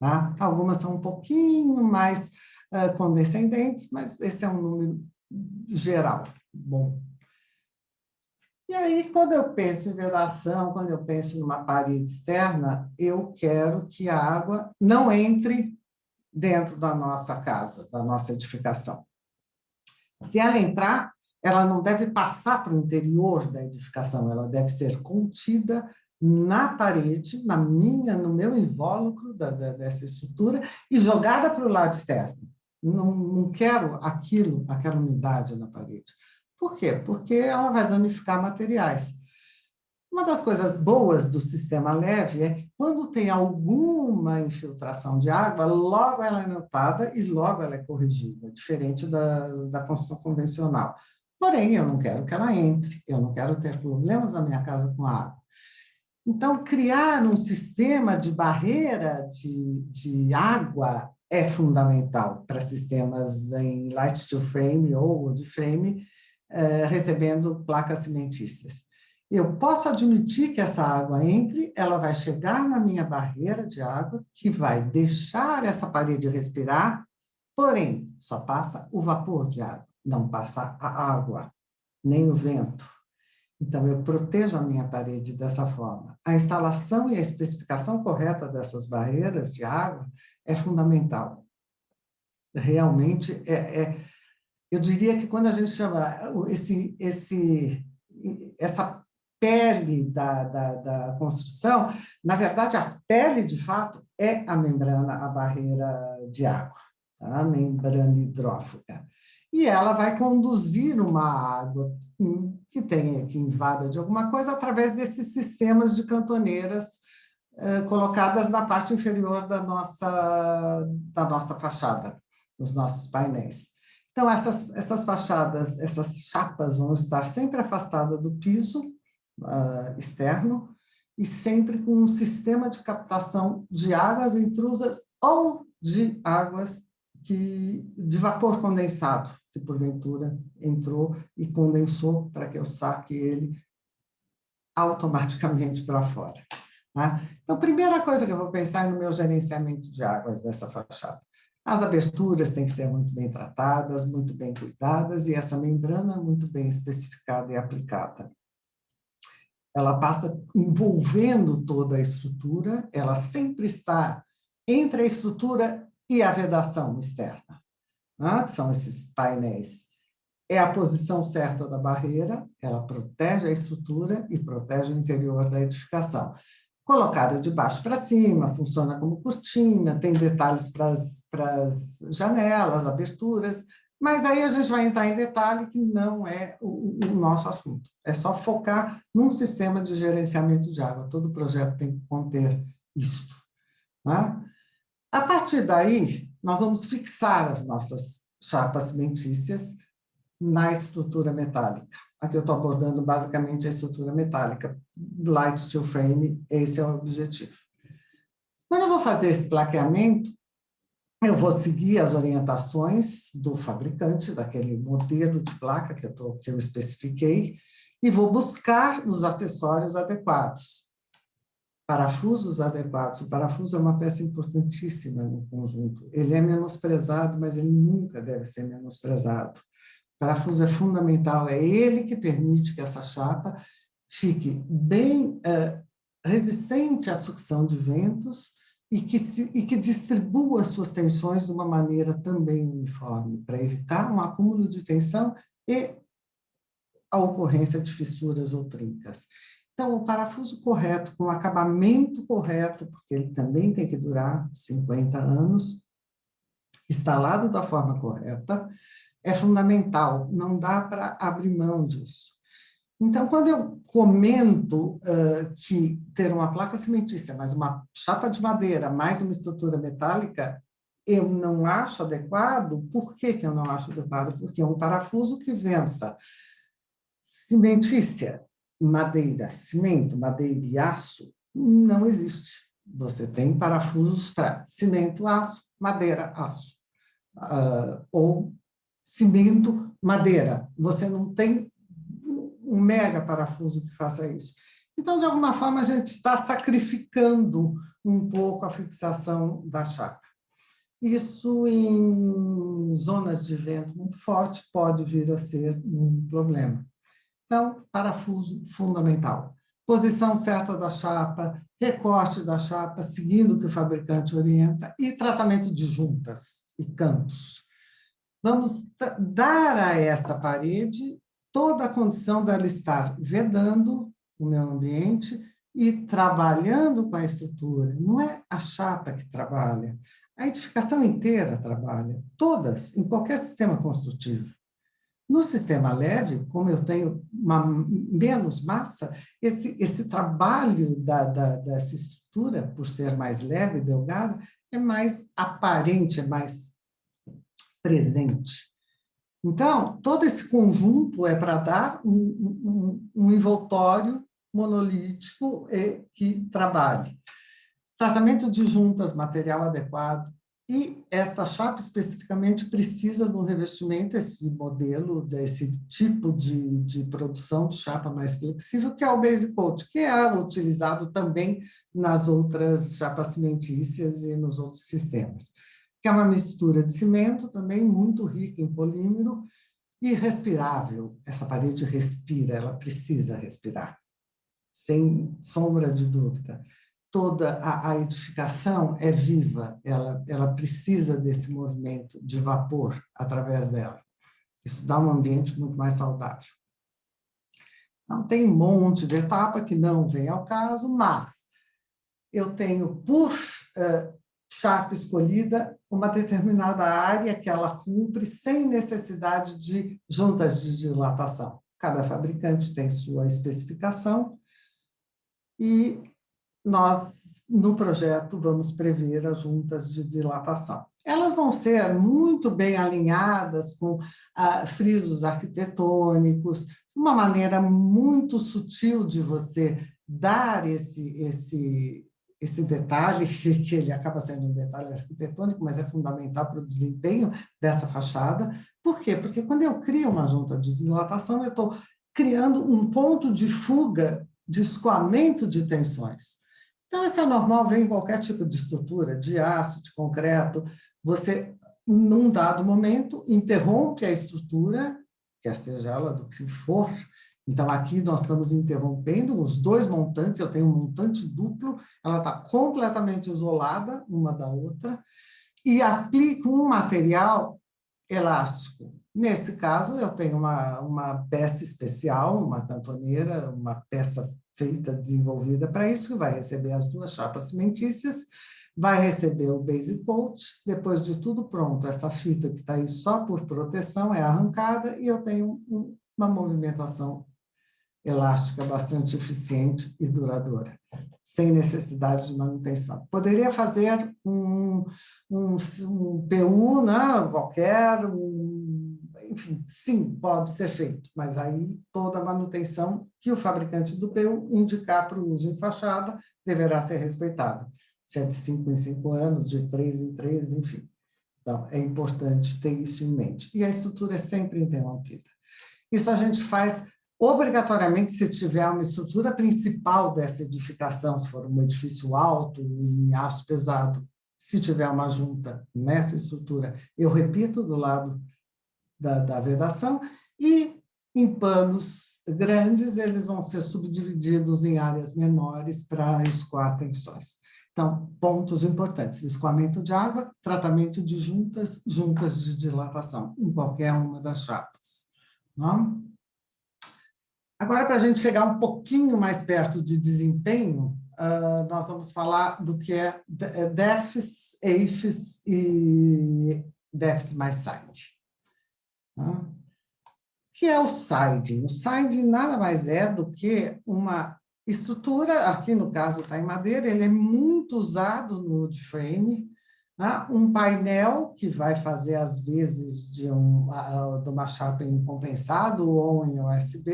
S4: Tá? Algumas são um pouquinho mais condescendentes, mas esse é um número geral. Bom. E aí, quando eu penso em vedação, quando eu penso numa parede externa, eu quero que a água não entre dentro da nossa casa, da nossa edificação. Se ela entrar, ela não deve passar para o interior da edificação, ela deve ser contida na parede, no meu invólucro dessa estrutura, e jogada para o lado externo. Não quero aquela umidade na parede. Por quê? Porque ela vai danificar materiais. Uma das coisas boas do sistema leve é que, quando tem alguma infiltração de água, logo ela é notada e logo ela é corrigida, diferente da construção convencional. Porém, eu não quero que ela entre, eu não quero ter problemas na minha casa com água. Então, criar um sistema de barreira de água é fundamental para sistemas em light steel frame ou wood frame, recebendo placas cimentícias. Eu posso admitir que essa água entre, ela vai chegar na minha barreira de água, que vai deixar essa parede respirar, porém, só passa o vapor de água, não passa a água, nem o vento. Então, eu protejo a minha parede dessa forma. A instalação e a especificação correta dessas barreiras de água é fundamental. Realmente, eu diria que quando a gente chama essa pele da construção, na verdade, a pele, de fato, é a membrana, a barreira de água, tá? A membrana hidrófuga. E ela vai conduzir uma água que invada de alguma coisa através desses sistemas de cantoneiras colocadas na parte inferior da nossa fachada, dos nossos painéis. Então, essas fachadas, essas chapas vão estar sempre afastadas do piso externo e sempre com um sistema de captação de águas intrusas ou de águas de vapor condensado, que porventura entrou e condensou para que eu saque ele automaticamente para fora. Tá? Então, a primeira coisa que eu vou pensar é no meu gerenciamento de águas dessa fachada. As aberturas têm que ser muito bem tratadas, muito bem cuidadas, e essa membrana muito bem especificada e aplicada. Ela passa envolvendo toda a estrutura, ela sempre está entre a estrutura e a vedação externa, né? Que são esses painéis. É a posição certa da barreira, ela protege a estrutura e protege o interior da edificação. Colocada de baixo para cima, funciona como cortina, tem detalhes para as janelas, aberturas, mas aí a gente vai entrar em detalhe que não é o nosso assunto. É só focar num sistema de gerenciamento de água. Todo projeto tem que conter isto, né? A partir daí, nós vamos fixar as nossas chapas cimentícias na estrutura metálica. Aqui eu estou abordando basicamente a estrutura metálica. Light steel frame, esse é o objetivo. Quando eu vou fazer esse plaqueamento, eu vou seguir as orientações do fabricante, daquele modelo de placa que eu especifiquei, e vou buscar os acessórios adequados. Parafusos adequados. O parafuso é uma peça importantíssima no conjunto. Ele é menosprezado, mas ele nunca deve ser menosprezado. O parafuso é fundamental, é ele que permite que essa chapa fique bem resistente à sucção de ventos e que distribua as suas tensões de uma maneira também uniforme, para evitar um acúmulo de tensão e a ocorrência de fissuras ou trincas. Então, o parafuso correto, com o acabamento correto, porque ele também tem que durar 50 anos, instalado da forma correta, é fundamental, não dá para abrir mão disso. Então, quando eu comento que ter uma placa cimentícia, mais uma chapa de madeira, mais uma estrutura metálica, eu não acho adequado. Por que eu não acho adequado? Porque é um parafuso que vença cimentícia, madeira, cimento, madeira e aço, não existe. Você tem parafusos para cimento, aço, madeira, aço. Ou cimento, madeira. Você não tem um mega parafuso que faça isso. Então, de alguma forma, a gente está sacrificando um pouco a fixação da chapa. Isso, em zonas de vento muito forte, pode vir a ser um problema. Então, parafuso fundamental. Posição certa da chapa, recorte da chapa, seguindo o que o fabricante orienta, e tratamento de juntas e cantos. Vamos dar a essa parede toda a condição dela estar vedando o meio ambiente e trabalhando com a estrutura. Não é a chapa que trabalha, a edificação inteira trabalha, todas, em qualquer sistema construtivo. No sistema leve, como eu tenho menos massa, esse trabalho dessa estrutura, por ser mais leve e delgada, é mais aparente, é mais presente. Então, todo esse conjunto é para dar um envoltório monolítico que trabalhe. Tratamento de juntas, material adequado, e esta chapa especificamente precisa de um revestimento, esse modelo, desse tipo de produção de chapa mais flexível, que é o base coat, que é utilizado também nas outras chapas cimentícias e nos outros sistemas. Que é uma mistura de cimento, também muito rica em polímero e respirável. Essa parede respira, ela precisa respirar, sem sombra de dúvida. Toda a edificação é viva, ela precisa desse movimento de vapor através dela. Isso dá um ambiente muito mais saudável. Então, tem um monte de etapa que não vem ao caso, mas eu tenho, por chapa escolhida, uma determinada área que ela cumpre sem necessidade de juntas de dilatação. Cada fabricante tem sua especificação e nós, no projeto, vamos prever as juntas de dilatação. Elas vão ser muito bem alinhadas com frisos arquitetônicos, uma maneira muito sutil de você dar esse detalhe, que ele acaba sendo um detalhe arquitetônico, mas é fundamental para o desempenho dessa fachada. Por quê? Porque quando eu crio uma junta de dilatação, eu estou criando um ponto de fuga, de escoamento de tensões. Então, isso é normal, vem em qualquer tipo de estrutura, de aço, de concreto. Você, num dado momento, interrompe a estrutura, quer seja ela do que for. Então, aqui nós estamos interrompendo os dois montantes, eu tenho um montante duplo, ela está completamente isolada uma da outra, e aplico um material elástico. Nesse caso, eu tenho uma peça especial, uma cantoneira, uma peça feita, desenvolvida para isso, que vai receber as duas chapas cimentícias, vai receber o base coat, depois de tudo pronto, essa fita que está aí só por proteção é arrancada e eu tenho uma movimentação elástica bastante eficiente e duradoura, sem necessidade de manutenção. Poderia fazer um PU, né, qualquer, enfim, sim, pode ser feito, mas aí toda a manutenção que o fabricante do PU indicar para o uso em fachada deverá ser respeitada. Se é de 5 em 5 anos, de 3 em 3, enfim. Então, é importante ter isso em mente. E a estrutura é sempre interrompida. Isso a gente faz obrigatoriamente se tiver uma estrutura principal dessa edificação, se for um edifício alto, em aço pesado, se tiver uma junta nessa estrutura, eu repito do lado da vedação, e em panos grandes, eles vão ser subdivididos em áreas menores para escoar tensões. Então, pontos importantes: escoamento de água, tratamento de juntas de dilatação, em qualquer uma das chapas. Não? Agora, para a gente chegar um pouquinho mais perto de desempenho, nós vamos falar do que é DEFs, EIFs e DEFs mais side. O que é o siding? O siding nada mais é do que uma estrutura, aqui no caso está em madeira, ele é muito usado no wood frame, um painel que vai fazer às vezes de uma chapa em compensado ou em USB,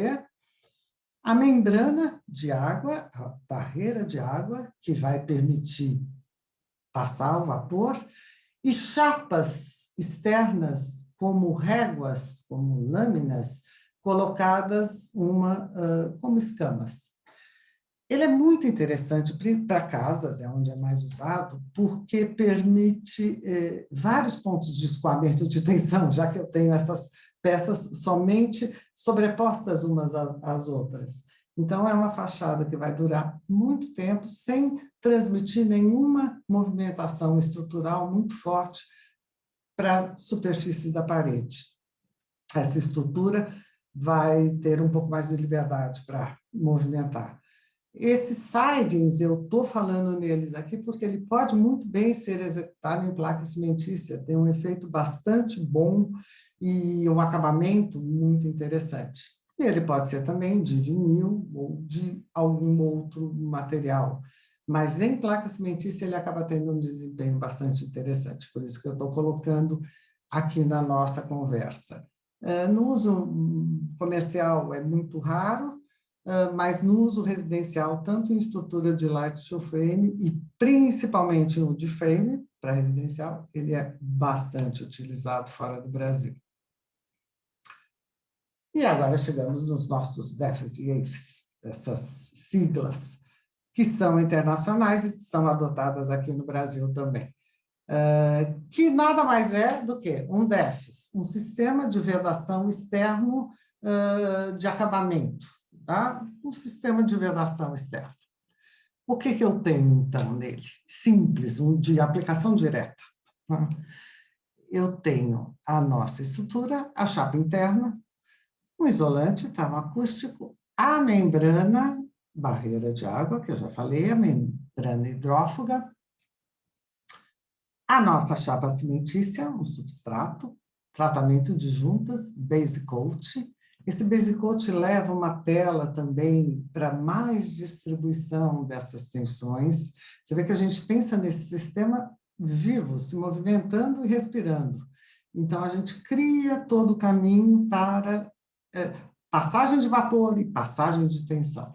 S4: a membrana de água, a barreira de água, que vai permitir passar o vapor, e chapas externas, como réguas, como lâminas, colocadas como escamas. Ele é muito interessante para casas, é onde é mais usado, porque permite vários pontos de escoamento de tensão, já que eu tenho essas peças somente sobrepostas umas às outras. Então, é uma fachada que vai durar muito tempo, sem transmitir nenhuma movimentação estrutural muito forte para a superfície da parede. Essa estrutura vai ter um pouco mais de liberdade para movimentar. Esses sidings, eu estou falando neles aqui porque ele pode muito bem ser executado em placa cimentícia, tem um efeito bastante bom e um acabamento muito interessante. E ele pode ser também de vinil ou de algum outro material, mas em placa cimentícia ele acaba tendo um desempenho bastante interessante, por isso que eu estou colocando aqui na nossa conversa. No uso comercial é muito raro, mas no uso residencial, tanto em estrutura de light show frame e principalmente no de frame, para residencial, ele é bastante utilizado fora do Brasil. E agora chegamos nos nossos DEFs e EIFs, essas siglas, que são internacionais e são adotadas aqui no Brasil também. Que nada mais é do que um DEFs, um sistema de vedação externo de acabamento, tá? Um sistema de vedação externo. O que eu tenho, então, nele? Simples, de aplicação direta. Eu tenho a nossa estrutura, a chapa interna, um isolante termoacústico, a membrana, barreira de água, que eu já falei, a membrana hidrófuga, a nossa chapa cimentícia, um substrato, tratamento de juntas, base coat. Esse base coat leva uma tela também para mais distribuição dessas tensões. Você vê que a gente pensa nesse sistema vivo, se movimentando e respirando. Então, a gente cria todo o caminho para passagem de vapor e passagem de tensão.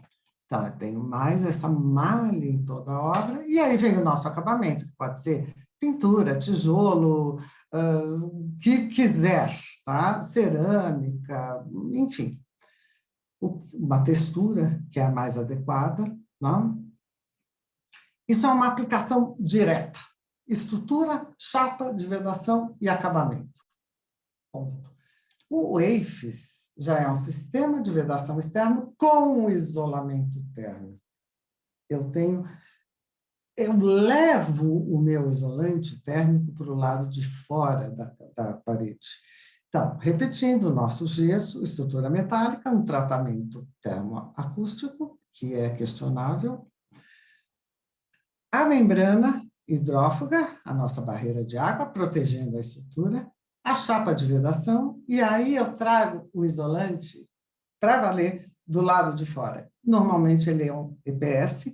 S4: Então, eu tenho mais essa malha em toda a obra, e aí vem o nosso acabamento, que pode ser pintura, tijolo, o que quiser, tá? Cerâmica, enfim. Uma textura que é a mais adequada, não? Isso é uma aplicação direta. Estrutura, chapa de vedação e acabamento. Ponto. O EIFs já é um sistema de vedação externo com isolamento térmico. Eu levo o meu isolante térmico para o lado de fora da parede. Então, repetindo, o nosso gesso, estrutura metálica, um tratamento termoacústico, que é questionável. A membrana hidrófuga, a nossa barreira de água, protegendo a estrutura. A chapa de vedação, e aí eu trago o isolante para valer do lado de fora. Normalmente ele é um EPS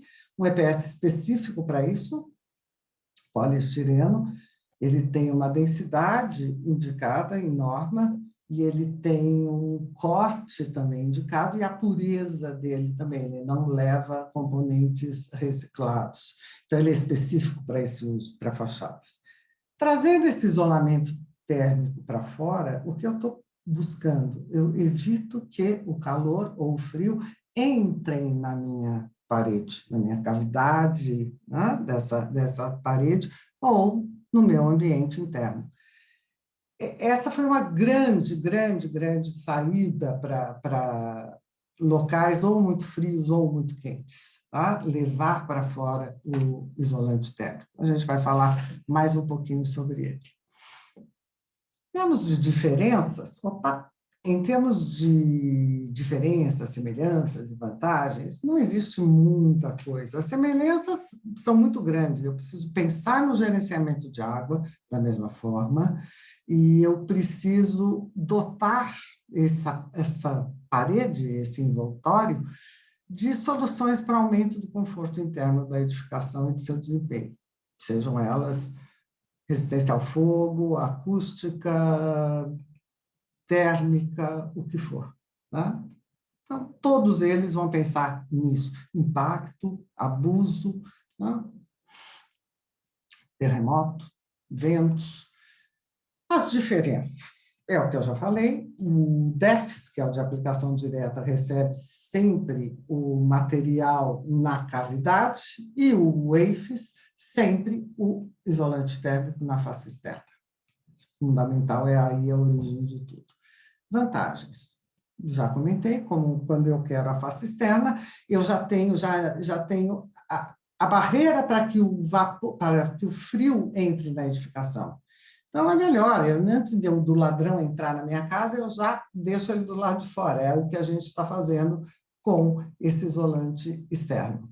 S4: específico para isso, poliestireno, ele tem uma densidade indicada em norma, e ele tem um corte também indicado, e a pureza dele também, ele não leva componentes reciclados. Então, ele é específico para esse uso, para fachadas. Trazendo esse isolamento térmico para fora, o que eu estou buscando? Eu evito que o calor ou o frio entrem na minha parede, na minha cavidade, né, dessa parede, ou no meu ambiente interno. Essa foi uma grande saída para locais ou muito frios ou muito quentes, tá? Levar para fora o isolante térmico. A gente vai falar mais um pouquinho sobre ele. Em termos de diferenças, em termos de diferenças, semelhanças e vantagens, não existe muita coisa. As semelhanças são muito grandes. Eu preciso pensar no gerenciamento de água da mesma forma, e eu preciso dotar essa parede, esse envoltório, de soluções para aumento do conforto interno da edificação e de seu desempenho, sejam elas resistência ao fogo, acústica, térmica, o que for. Tá? Então, todos eles vão pensar nisso. Impacto, abuso, tá? Terremoto, ventos. As diferenças. É o que eu já falei, o DEFs, que é o de aplicação direta, recebe sempre o material na cavidade, e o EIFs, sempre o isolante térmico na face externa. Fundamental é aí a origem de tudo. Vantagens. Já comentei, como quando eu quero a face externa, eu já tenho a barreira para que o frio entre na edificação. Então, é melhor, antes do ladrão entrar na minha casa, eu já deixo ele do lado de fora. É o que a gente está fazendo com esse isolante externo.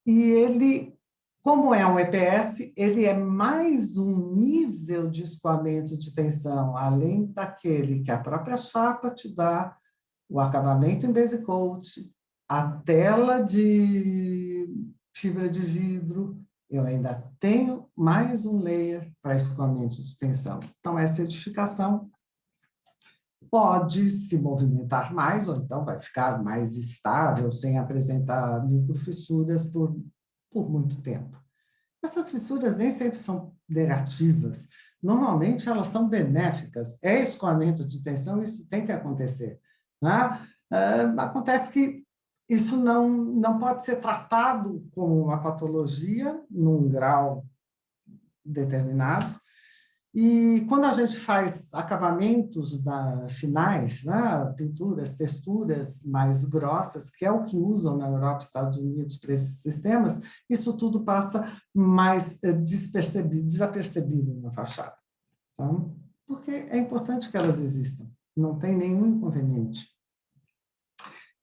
S4: E ele, como é um EPS, ele é mais um nível de escoamento de tensão, além daquele que a própria chapa te dá, o acabamento em base coat, a tela de fibra de vidro, eu ainda tenho mais um layer para escoamento de tensão. Então, essa edificação pode se movimentar mais, ou então vai ficar mais estável, sem apresentar microfissuras por muito tempo. Essas fissuras nem sempre são negativas, normalmente elas são benéficas, é escoamento de tensão, isso tem que acontecer. Né? Acontece que isso não pode ser tratado como uma patologia num grau determinado, e quando a gente faz acabamentos finais, né, pinturas, texturas mais grossas, que é o que usam na Europa e Estados Unidos para esses sistemas, isso tudo passa mais desapercebido na fachada. Tá? Porque é importante que elas existam, não tem nenhum inconveniente.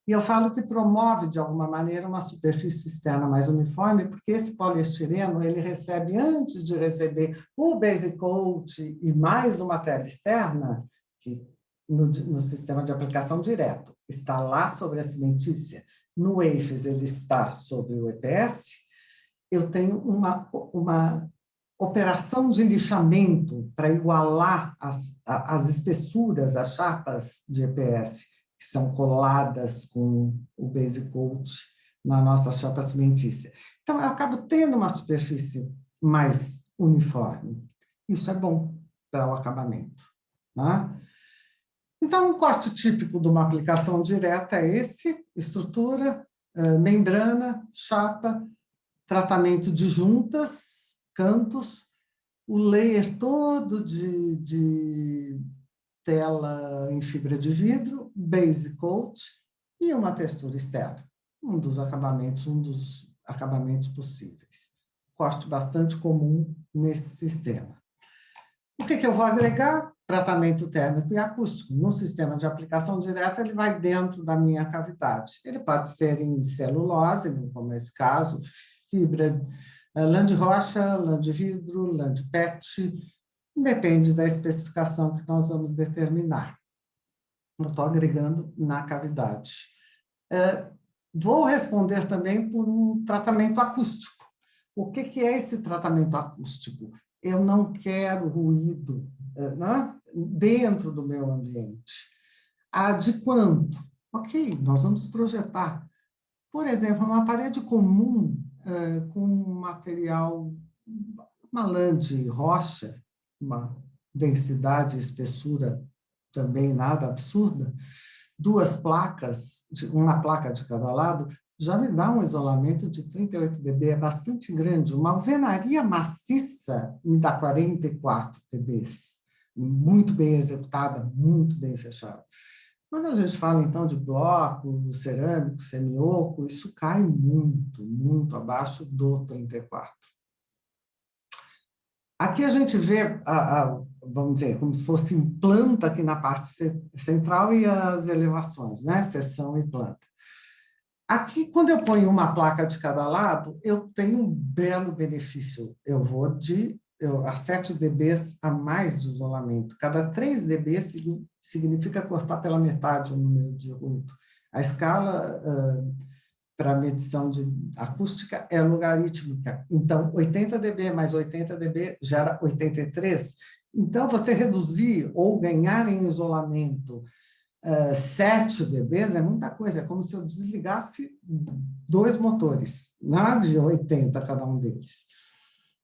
S4: E eu falo que promove, de alguma maneira, uma superfície externa mais uniforme, porque esse poliestireno, ele recebe, antes de receber o base coat e mais uma tela externa, que no sistema de aplicação direto está lá sobre a cimentícia, no EIFES ele está sobre o EPS, eu tenho uma operação de lixamento para igualar as espessuras, as chapas de EPS, que são coladas com o base coat na nossa chapa cimentícia. Então, eu acabo tendo uma superfície mais uniforme. Isso é bom para o acabamento. Né? Então, um corte típico de uma aplicação direta é esse: estrutura, membrana, chapa, tratamento de juntas, cantos, o layer todo de tela em fibra de vidro, base coat e uma textura externa. Um dos acabamentos possíveis. Corte bastante comum nesse sistema. O que eu vou agregar? Tratamento térmico e acústico. No sistema de aplicação direta, ele vai dentro da minha cavidade. Ele pode ser em celulose, como é esse caso, fibra, lã de rocha, lã de vidro, lã de PET, depende da especificação que nós vamos determinar. Eu estou agregando na cavidade. Vou responder também por um tratamento acústico. O que é esse tratamento acústico? Eu não quero ruído, né, dentro do meu ambiente. De quanto? Ok, nós vamos projetar. Por exemplo, uma parede comum com material, uma lã de rocha, uma densidade e espessura também nada absurda, duas placas, uma placa de cada lado, já me dá um isolamento de 38 dB, é bastante grande. Uma alvenaria maciça me dá 44 dB, muito bem executada, muito bem fechada. Quando a gente fala, então, de bloco, cerâmico, semioco, isso cai muito, muito abaixo do 34. Aqui a gente vê, vamos dizer, como se fosse em planta aqui na parte central e as elevações, né? Seção e planta. Aqui, quando eu ponho uma placa de cada lado, eu tenho um belo benefício. Eu vou a 7 dB a mais de isolamento. Cada 3 dB significa cortar pela metade o número de ruído. A escala para medição de acústica é logarítmica. Então, 80 dB mais 80 dB gera 83. Então, você reduzir ou ganhar em isolamento 7 dB é muita coisa. É como se eu desligasse 2 motores, né, de 80 cada um deles.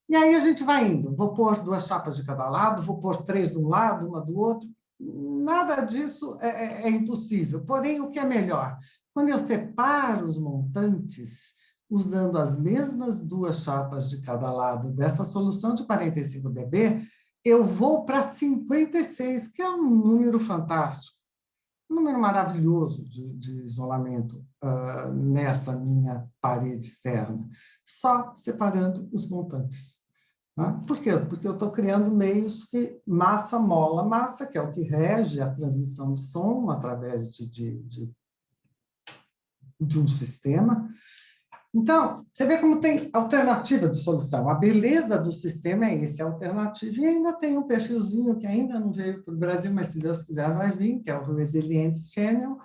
S4: E aí a gente vai indo. Vou pôr 2 chapas de cada lado, vou pôr 3 de um lado, uma do outro. Nada disso é impossível. Porém, o que é melhor? Quando eu separo os montantes, usando as mesmas 2 chapas de cada lado dessa solução de 45 dB, eu vou para 56, que é um número fantástico, um número maravilhoso de isolamento nessa minha parede externa, só separando os montantes. Né? Por quê? Porque eu estou criando meios que massa mola massa, que é o que rege a transmissão de som através de um sistema. Então, você vê como tem alternativa de solução. A beleza do sistema é esse, a alternativa. E ainda tem um perfilzinho que ainda não veio para o Brasil, mas se Deus quiser vai vir, que é o Resilience Channel,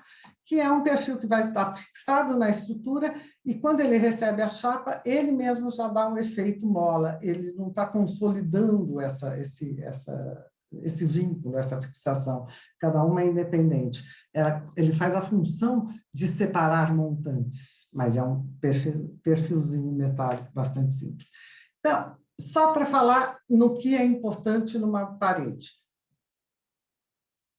S4: que é um perfil que vai estar fixado na estrutura e quando ele recebe a chapa, ele mesmo já dá um efeito mola. Ele não está consolidando esse vínculo, essa fixação. Cada uma é independente. Ele faz a função de separar montantes, mas é um perfilzinho metálico bastante simples. Então, só para falar no que é importante numa parede.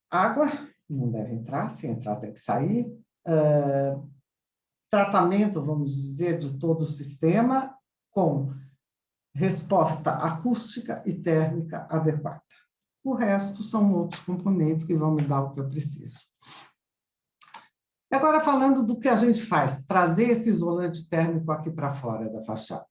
S4: Água não deve entrar, se entrar tem que sair. Tratamento, vamos dizer, de todo o sistema com resposta acústica e térmica adequada. O resto são outros componentes que vão me dar o que eu preciso. Agora, falando do que a gente faz, trazer esse isolante térmico aqui para fora da fachada.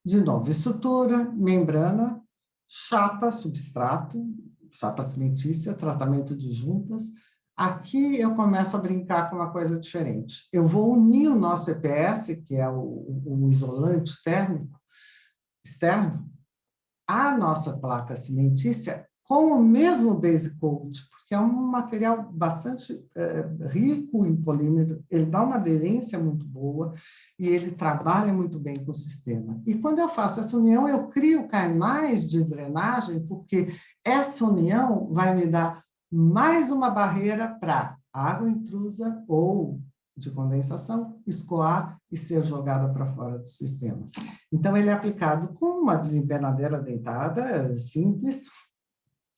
S4: De novo, estrutura, membrana, chapa, substrato, chapa cimentícia, tratamento de juntas. Aqui eu começo a brincar com uma coisa diferente. Eu vou unir o nosso EPS, que é o isolante térmico externo, à nossa placa cimentícia com o mesmo base coat, porque é um material bastante rico em polímero, ele dá uma aderência muito boa e ele trabalha muito bem com o sistema. E quando eu faço essa união, eu crio canais de drenagem, porque essa união vai me dar mais uma barreira para água intrusa ou de condensação escoar e ser jogada para fora do sistema. Então, ele é aplicado com uma desempenadeira dentada, simples,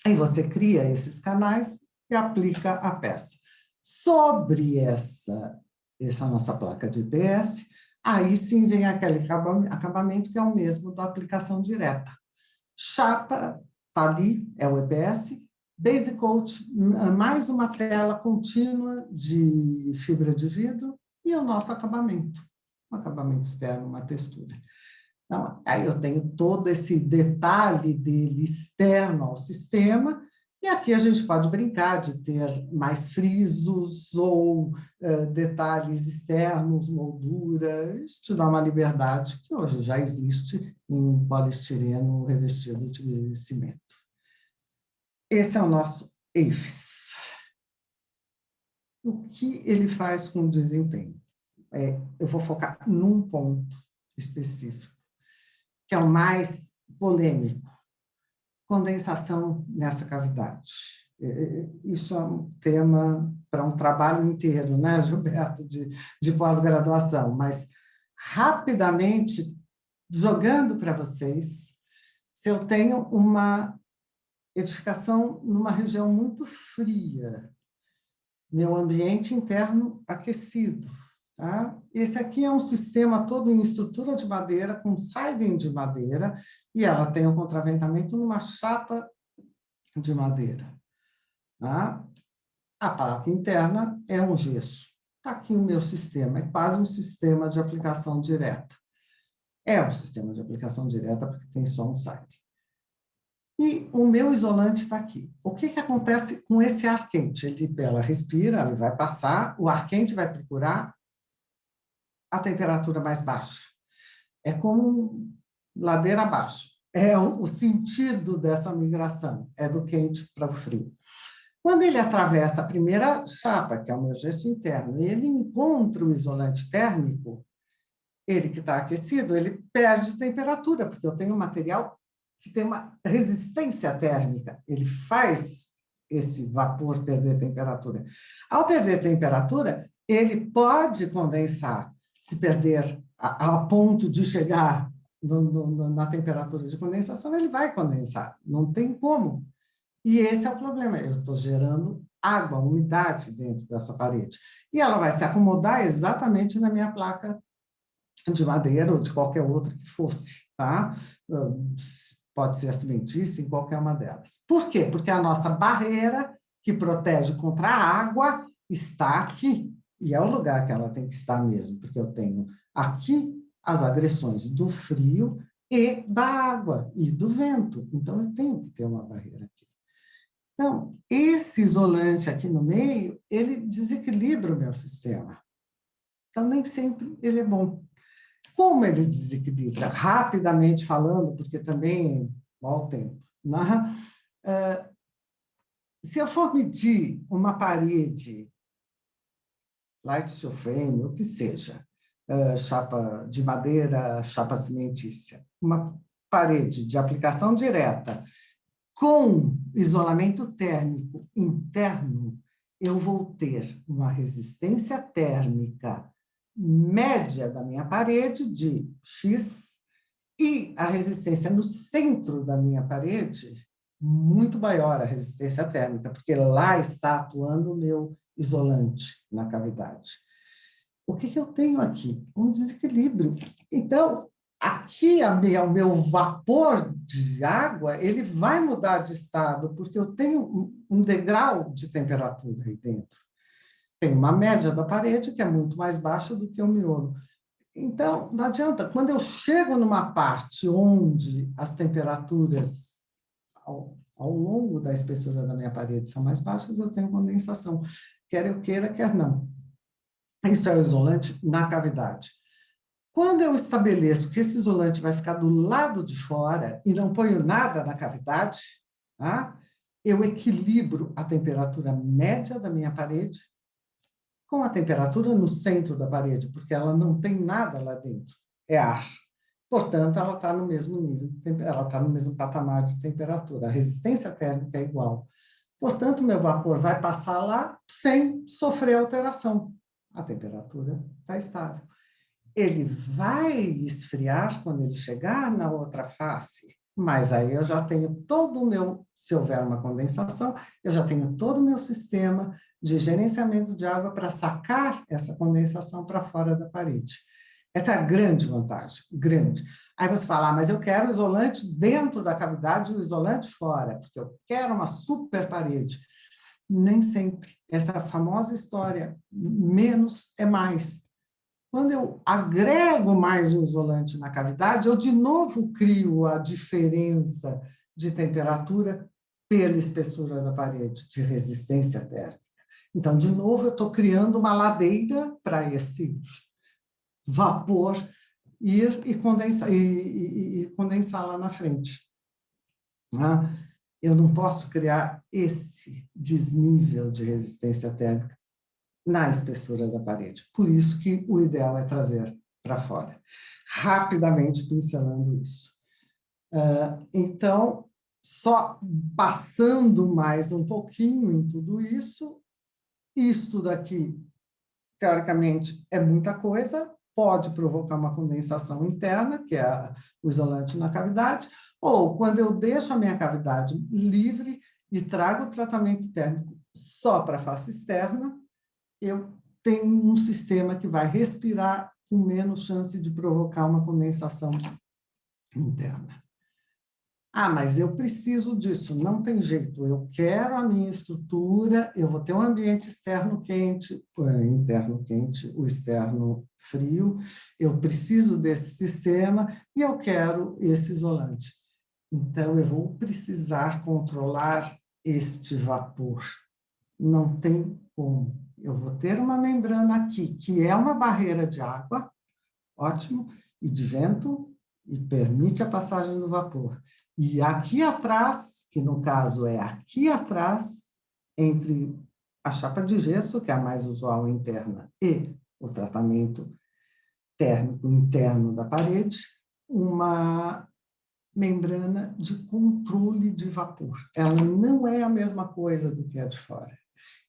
S4: e você cria esses canais e aplica a peça. Sobre essa nossa placa de EPS, aí sim vem aquele acabamento que é o mesmo da aplicação direta. Chapa, está ali, é o EPS, Base Coat, mais uma tela contínua de fibra de vidro e o nosso acabamento. Um acabamento externo, uma textura. Então, aí eu tenho todo esse detalhe dele externo ao sistema, e aqui a gente pode brincar de ter mais frisos ou detalhes externos, moldura, isso te dá uma liberdade que hoje já existe em poliestireno revestido de cimento. Esse é o nosso EIFS. O que ele faz com o desempenho? Eu vou focar num ponto específico, que é o mais polêmico, condensação nessa cavidade. Isso é um tema para um trabalho inteiro, né, Gilberto, de pós-graduação, mas rapidamente, jogando para vocês, se eu tenho uma edificação numa região muito fria, meu ambiente interno aquecido, tá? Esse aqui é um sistema todo em estrutura de madeira, com siding de madeira, e ela tem um contraventamento numa chapa de madeira. Tá? A placa interna é um gesso. Está aqui o meu sistema, é quase um sistema de aplicação direta. É um sistema de aplicação direta porque tem só um siding. E o meu isolante está aqui. O que acontece com esse ar quente? Ela respira, ele vai passar, o ar quente vai procurar a temperatura mais baixa. É como ladeira abaixo. É o sentido dessa migração, é do quente para o frio. Quando ele atravessa a primeira chapa, que é o meu gesso interno, e ele encontra o isolante térmico, ele que está aquecido, ele perde temperatura, porque eu tenho um material que tem uma resistência térmica. Ele faz esse vapor perder temperatura. Ao perder temperatura, ele pode condensar. Se perder a ponto de chegar na temperatura de condensação, ele vai condensar. Não tem como. E esse é o problema. Eu estou gerando água, umidade dentro dessa parede. E ela vai se acomodar exatamente na minha placa de madeira ou de qualquer outra que fosse, tá? Pode ser a cimentícia em qualquer uma delas. Por quê? Porque a nossa barreira, que protege contra a água, está aqui. E é o lugar que ela tem que estar mesmo, porque eu tenho aqui as agressões do frio e da água e do vento. Então, eu tenho que ter uma barreira aqui. Então, esse isolante aqui no meio, ele desequilibra o meu sistema. Então, nem sempre ele é bom. Como ele desequilibra? Rapidamente falando, porque também mal o tempo, né? Se eu for medir uma parede, light steel frame, o que seja, chapa de madeira, chapa cimentícia, uma parede de aplicação direta com isolamento térmico interno, eu vou ter uma resistência térmica média da minha parede de X e a resistência no centro da minha parede muito maior, a resistência térmica, porque lá está atuando o meu isolante na cavidade. O que eu tenho aqui? Um desequilíbrio. Então, aqui o meu vapor de água, ele vai mudar de estado, porque eu tenho um degrau de temperatura aí dentro. Tem uma média da parede que é muito mais baixa do que o miolo. Então, não adianta. Quando eu chego numa parte onde as temperaturas ao longo da espessura da minha parede são mais baixas, eu tenho condensação. Quer eu queira, quer não. Isso é o isolante na cavidade. Quando eu estabeleço que esse isolante vai ficar do lado de fora e não ponho nada na cavidade, tá? Eu equilibro a temperatura média da minha parede com a temperatura no centro da parede, porque ela não tem nada lá dentro, é ar. Portanto, ela está no mesmo nível, ela está no mesmo patamar de temperatura. A resistência térmica é igual. Portanto, meu vapor vai passar lá sem sofrer alteração. A temperatura está estável. Ele vai esfriar quando ele chegar na outra face, mas aí eu já tenho todo o meu, se houver uma condensação, eu já tenho todo o meu sistema de gerenciamento de água para sacar essa condensação para fora da parede. Essa é a grande vantagem, grande. Aí você fala, mas eu quero isolante dentro da cavidade e o isolante fora, porque eu quero uma super parede. Nem sempre. Essa famosa história, menos é mais. Quando eu agrego mais um isolante na cavidade, eu de novo crio a diferença de temperatura pela espessura da parede, de resistência térmica. Então, de novo, eu estou criando uma ladeira para esse vapor ir e condensar lá na frente. Eu não posso criar esse desnível de resistência térmica na espessura da parede. Por isso que o ideal é trazer para fora. Rapidamente pincelando isso. Então, só passando mais um pouquinho em tudo isso, isto daqui, teoricamente, é muita coisa, pode provocar uma condensação interna, que é o isolante na cavidade, ou quando eu deixo a minha cavidade livre e trago o tratamento térmico só para a face externa, eu tenho um sistema que vai respirar com menos chance de provocar uma condensação interna. Mas eu preciso disso, não tem jeito. Eu quero a minha estrutura, eu vou ter um ambiente externo quente, interno quente, o externo frio, eu preciso desse sistema e eu quero esse isolante. Então, eu vou precisar controlar este vapor. Não tem como. Eu vou ter uma membrana aqui, que é uma barreira de água, ótimo, e de vento, e permite a passagem do vapor. E aqui atrás, que no caso é aqui atrás, entre a chapa de gesso, que é a mais usual interna, e o tratamento térmico interno da parede, uma membrana de controle de vapor. Ela não é a mesma coisa do que a de fora.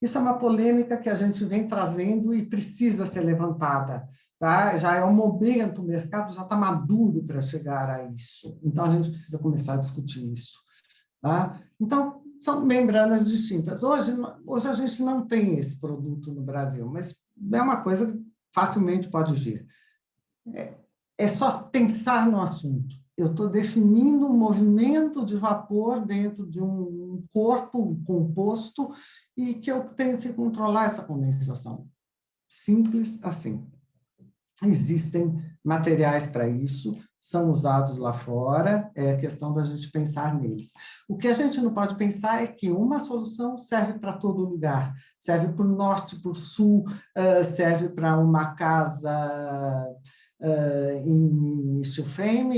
S4: Isso é uma polêmica que a gente vem trazendo e precisa ser levantada. Tá? Já é um momento, o mercado já está maduro para chegar a isso. Então, a gente precisa começar a discutir isso. Tá? Então, são membranas distintas. Hoje a gente não tem esse produto no Brasil, mas é uma coisa que facilmente pode vir. É só pensar no assunto. Eu estou definindo um movimento de vapor dentro de um corpo composto e que eu tenho que controlar essa condensação. Simples assim. Existem materiais para isso, são usados lá fora, é questão da gente pensar neles. O que a gente não pode pensar é que uma solução serve para todo lugar, serve para o norte, para o sul, serve para uma casa em steel frame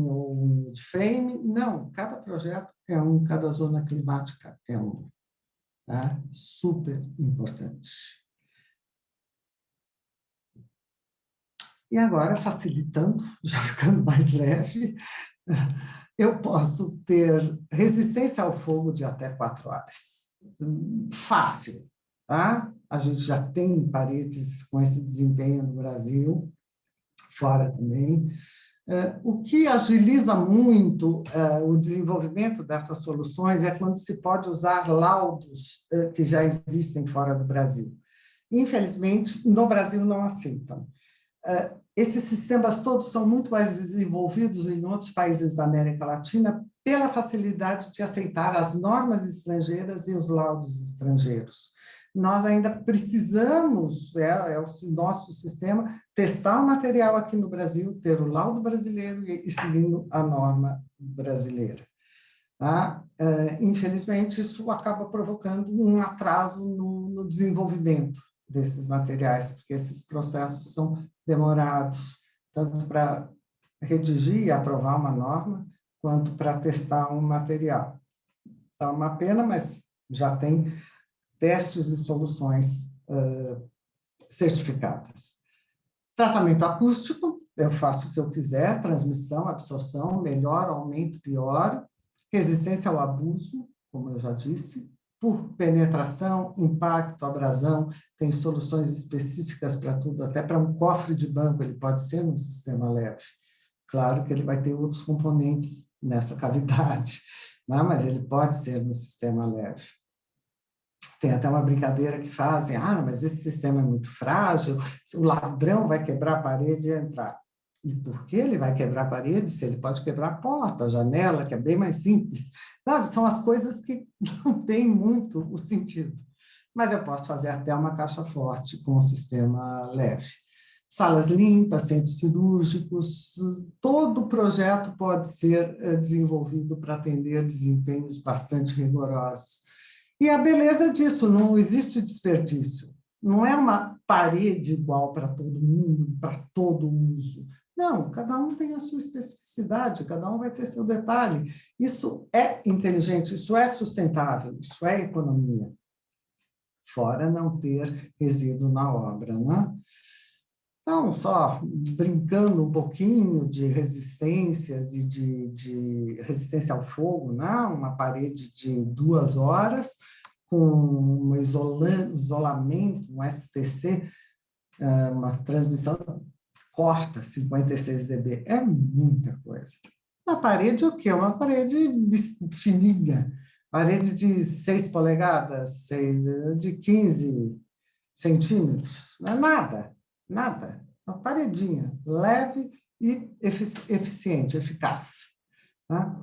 S4: ou em wood frame. Não, cada projeto é um, cada zona climática é um. Tá? Super importante. E agora, facilitando, já ficando mais leve, eu posso ter resistência ao fogo de até 4 horas. Fácil, tá? A gente já tem paredes com esse desempenho no Brasil, fora também. O que agiliza muito o desenvolvimento dessas soluções é quando se pode usar laudos que já existem fora do Brasil. Infelizmente, no Brasil não aceitam. Esses sistemas todos são muito mais desenvolvidos em outros países da América Latina pela facilidade de aceitar as normas estrangeiras e os laudos estrangeiros. Nós ainda precisamos, o nosso sistema, testar o material aqui no Brasil, ter o laudo brasileiro e seguindo a norma brasileira. Tá? Infelizmente, isso acaba provocando um atraso no desenvolvimento desses materiais, porque esses processos são demorados, tanto para redigir e aprovar uma norma, quanto para testar um material. Então, é uma pena, mas já tem testes e soluções certificadas. Tratamento acústico, eu faço o que eu quiser, transmissão, absorção, melhor, aumento, pior. Resistência ao abuso, como eu já disse, por penetração, impacto, abrasão, tem soluções específicas para tudo, até para um cofre de banco, ele pode ser um sistema leve. Claro que ele vai ter outros componentes nessa cavidade, né? Mas ele pode ser um sistema leve. Tem até uma brincadeira que fazem, mas esse sistema é muito frágil, o ladrão vai quebrar a parede e entrar. E por que ele vai quebrar a parede se ele pode quebrar a porta, a janela, que é bem mais simples? Sabe? São as coisas que não têm muito o sentido. Mas eu posso fazer até uma caixa forte com um sistema leve. Salas limpas, centros cirúrgicos, todo o projeto pode ser desenvolvido para atender desempenhos bastante rigorosos. E a beleza disso, não existe desperdício. Não é uma parede igual para todo mundo, para todo uso. Não, cada um tem a sua especificidade, cada um vai ter seu detalhe. Isso é inteligente, isso é sustentável, isso é economia. Fora não ter resíduo na obra, né? Então, só brincando um pouquinho de resistências e de resistência ao fogo, né? Uma parede de 2 horas com um isolamento, um STC, uma transmissão corta, 56 dB, é muita coisa. Uma parede o quê? Uma parede fininha, parede de 6 polegadas, de 15 centímetros, não é nada. Nada, uma paredinha, leve e eficiente, eficaz. Tá?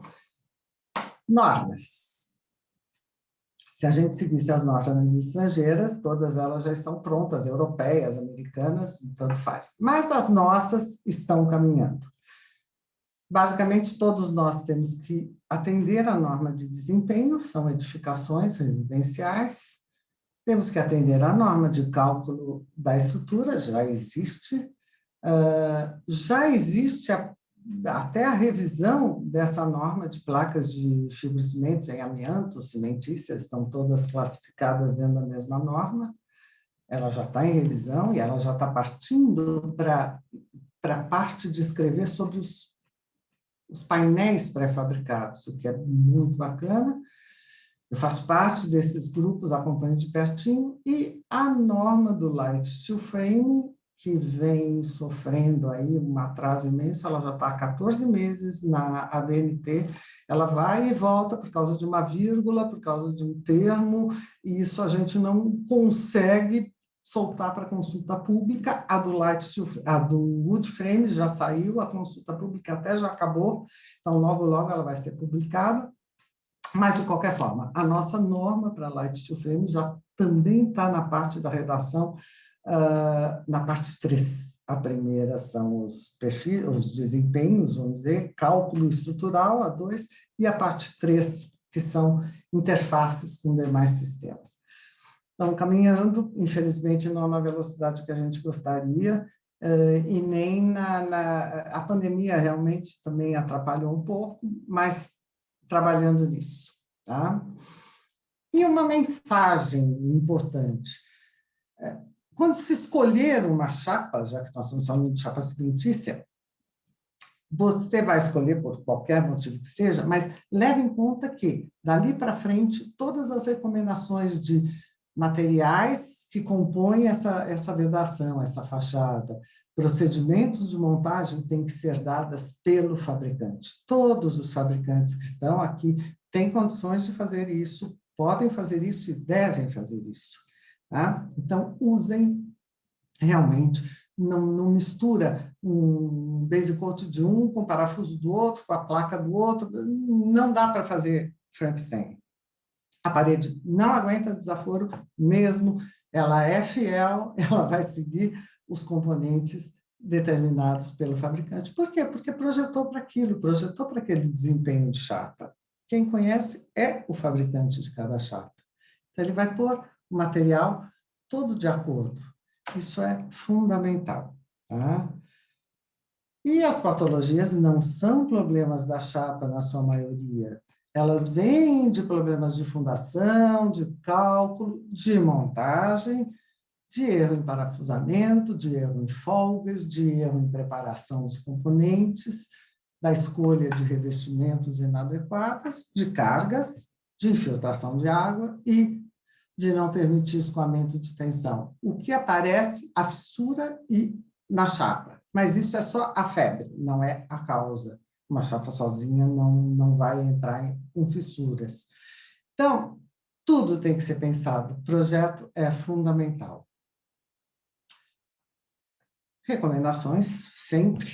S4: Normas. Se a gente seguisse as normas estrangeiras, todas elas já estão prontas, europeias, americanas, tanto faz. Mas as nossas estão caminhando. Basicamente, todos nós temos que atender à norma de desempenho, são edificações residenciais. Temos que atender à norma de cálculo da estrutura, já existe. Já existe até a revisão dessa norma de placas de fibrocimentos em amianto, cimentícias, estão todas classificadas dentro da mesma norma. Ela já está em revisão e ela já está partindo para a parte de escrever sobre os painéis pré-fabricados, o que é muito bacana. Eu faço parte desses grupos, acompanho de pertinho, e a norma do Light Steel Frame, que vem sofrendo aí um atraso imenso, ela já está há 14 meses na ABNT, ela vai e volta por causa de uma vírgula, por causa de um termo, e isso a gente não consegue soltar para consulta pública. A do Light Steel, a do Wood Frame já saiu, a consulta pública até já acabou, então logo, logo ela vai ser publicada. Mas, de qualquer forma, a nossa norma para Light Steel Frame já também está na parte da redação, na parte 3. A primeira são os perfis, os desempenhos, vamos dizer, cálculo estrutural, a 2, e a parte 3, que são interfaces com demais sistemas. Então, caminhando, infelizmente, não na velocidade que a gente gostaria, e nem a pandemia realmente também atrapalhou um pouco, mas trabalhando nisso, tá? E uma mensagem importante. Quando se escolher uma chapa, já que nós estamos falando de chapa cimentícia, você vai escolher por qualquer motivo que seja, mas leve em conta que, dali para frente, todas as recomendações de materiais que compõem essa vedação, essa fachada, procedimentos de montagem têm que ser dadas pelo fabricante. Todos os fabricantes que estão aqui têm condições de fazer isso, podem fazer isso e devem fazer isso. Tá? Então, usem realmente, não mistura um base coat de um com o parafuso do outro, com a placa do outro, não dá para fazer Frankenstein. A parede não aguenta desaforo mesmo, ela é fiel, ela vai seguir os componentes determinados pelo fabricante. Por quê? Porque projetou para aquilo, projetou para aquele desempenho de chapa. Quem conhece é o fabricante de cada chapa. Então, ele vai pôr o material todo de acordo. Isso é fundamental. Tá? E as patologias não são problemas da chapa, na sua maioria. Elas vêm de problemas de fundação, de cálculo, de montagem, de erro em parafusamento, de erro em folgas, de erro em preparação dos componentes, da escolha de revestimentos inadequados, de cargas, de infiltração de água e de não permitir escoamento de tensão. O que aparece, a fissura e na chapa. Mas isso é só a febre, não é a causa. Uma chapa sozinha não vai entrar com fissuras. Então, tudo tem que ser pensado. O projeto é fundamental. Recomendações, sempre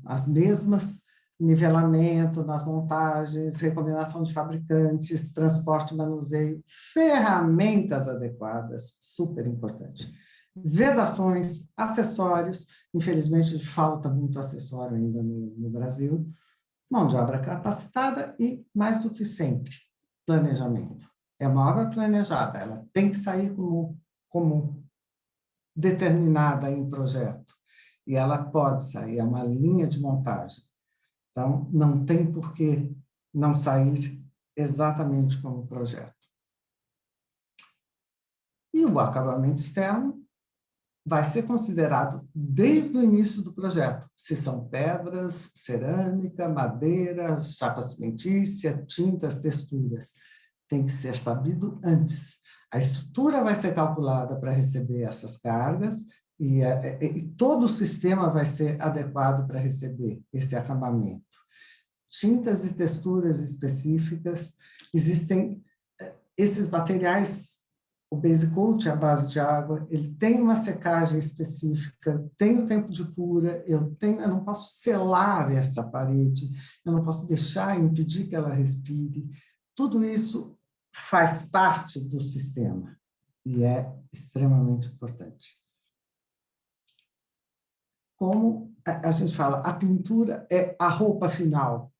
S4: as mesmas. Nivelamento nas montagens, recomendação de fabricantes, transporte e manuseio, ferramentas adequadas, super importante. Vedações, acessórios, infelizmente falta muito acessório ainda no Brasil, mão de obra capacitada e, mais do que sempre, planejamento. É uma obra planejada, ela tem que sair como determinada em projeto, e ela pode sair, é uma linha de montagem. Então, não tem por que não sair exatamente como projeto. E o acabamento externo vai ser considerado desde o início do projeto, se são pedras, cerâmica, madeira, chapa cimentícia, tintas, texturas. Tem que ser sabido antes. A estrutura vai ser calculada para receber essas cargas e todo o sistema vai ser adequado para receber esse acabamento. Tintas e texturas específicas, existem esses materiais, o base coat, a base de água, ele tem uma secagem específica, tem o tempo de cura, eu não posso selar essa parede, eu não posso impedir que ela respire. Tudo isso faz parte do sistema e é extremamente importante. Como a gente fala, a pintura é a roupa final.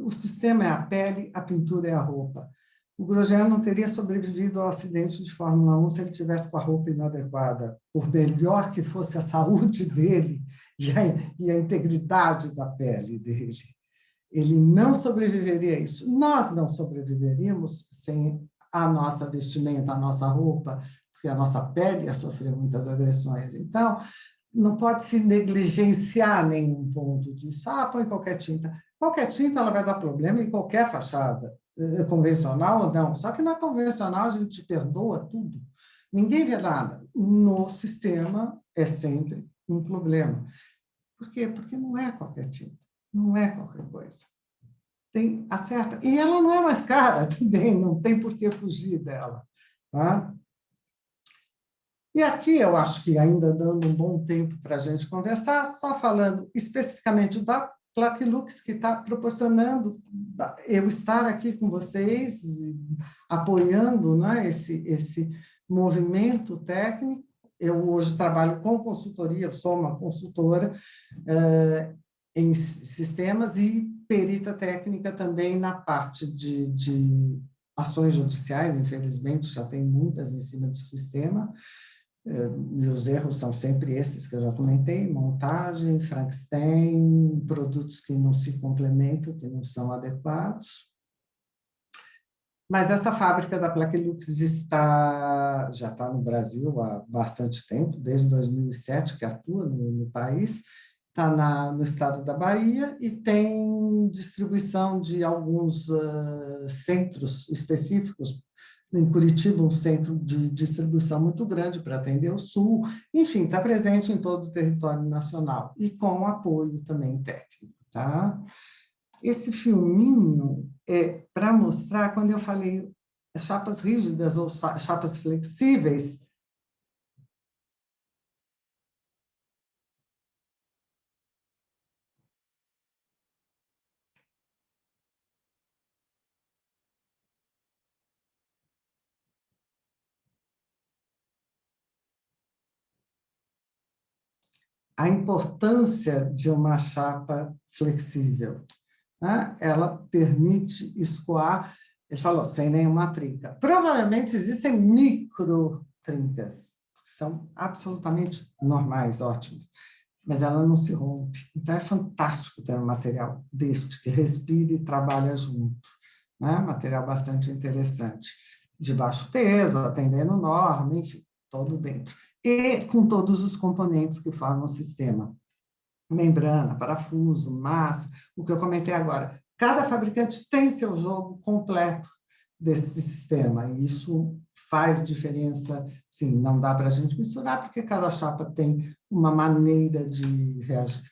S4: O sistema é a pele, a pintura é a roupa. O Grosjean não teria sobrevivido ao acidente de Fórmula 1 se ele tivesse com a roupa inadequada, por melhor que fosse a saúde dele e a integridade da pele dele. Ele não sobreviveria a isso. Nós não sobreviveríamos sem a nossa vestimenta, a nossa roupa, porque a nossa pele ia sofrer muitas agressões. Então, não pode se negligenciar nenhum ponto disso. Põe qualquer tinta. Qualquer tinta ela vai dar problema em qualquer fachada, convencional ou não. Só que na convencional a gente perdoa tudo. Ninguém vê nada. No sistema é sempre um problema. Por quê? Porque não é qualquer tinta. Não é qualquer coisa. Tem a certa. E ela não é mais cara também, não tem por que fugir dela. Tá? E aqui eu acho que ainda dando um bom tempo para a gente conversar, só falando especificamente da Plaquilux, que está proporcionando eu estar aqui com vocês, apoiando, né, esse movimento técnico. eu hoje trabalho com consultoria, eu sou uma consultora em sistemas e perita técnica também na parte de ações judiciais, infelizmente, já tem muitas em cima do sistema, e os erros são sempre esses que eu já comentei: montagem, Frankenstein, produtos que não se complementam, que não são adequados. Mas essa fábrica da Plaquelux já está no Brasil há bastante tempo, desde 2007 que atua no país, está no estado da Bahia e tem distribuição de alguns centros específicos. Em Curitiba, um centro de distribuição muito grande para atender o Sul. Enfim, está presente em todo o território nacional e com apoio também técnico. Tá? Esse filminho é para mostrar, quando eu falei chapas rígidas ou chapas flexíveis, a importância de uma chapa flexível, né? Ela permite escoar, ele falou, sem nenhuma trinca. Provavelmente existem micro trincas, que são absolutamente normais, ótimas, mas ela não se rompe. Então, é fantástico ter um material deste, que respire e trabalha junto, né? Material bastante interessante, de baixo peso, atendendo norma, enfim, todo dentro. E com todos os componentes que formam o sistema. Membrana, parafuso, massa, o que eu comentei agora. Cada fabricante tem seu jogo completo desse sistema, e isso faz diferença, sim, não dá para a gente misturar, porque cada chapa tem uma maneira de reagir.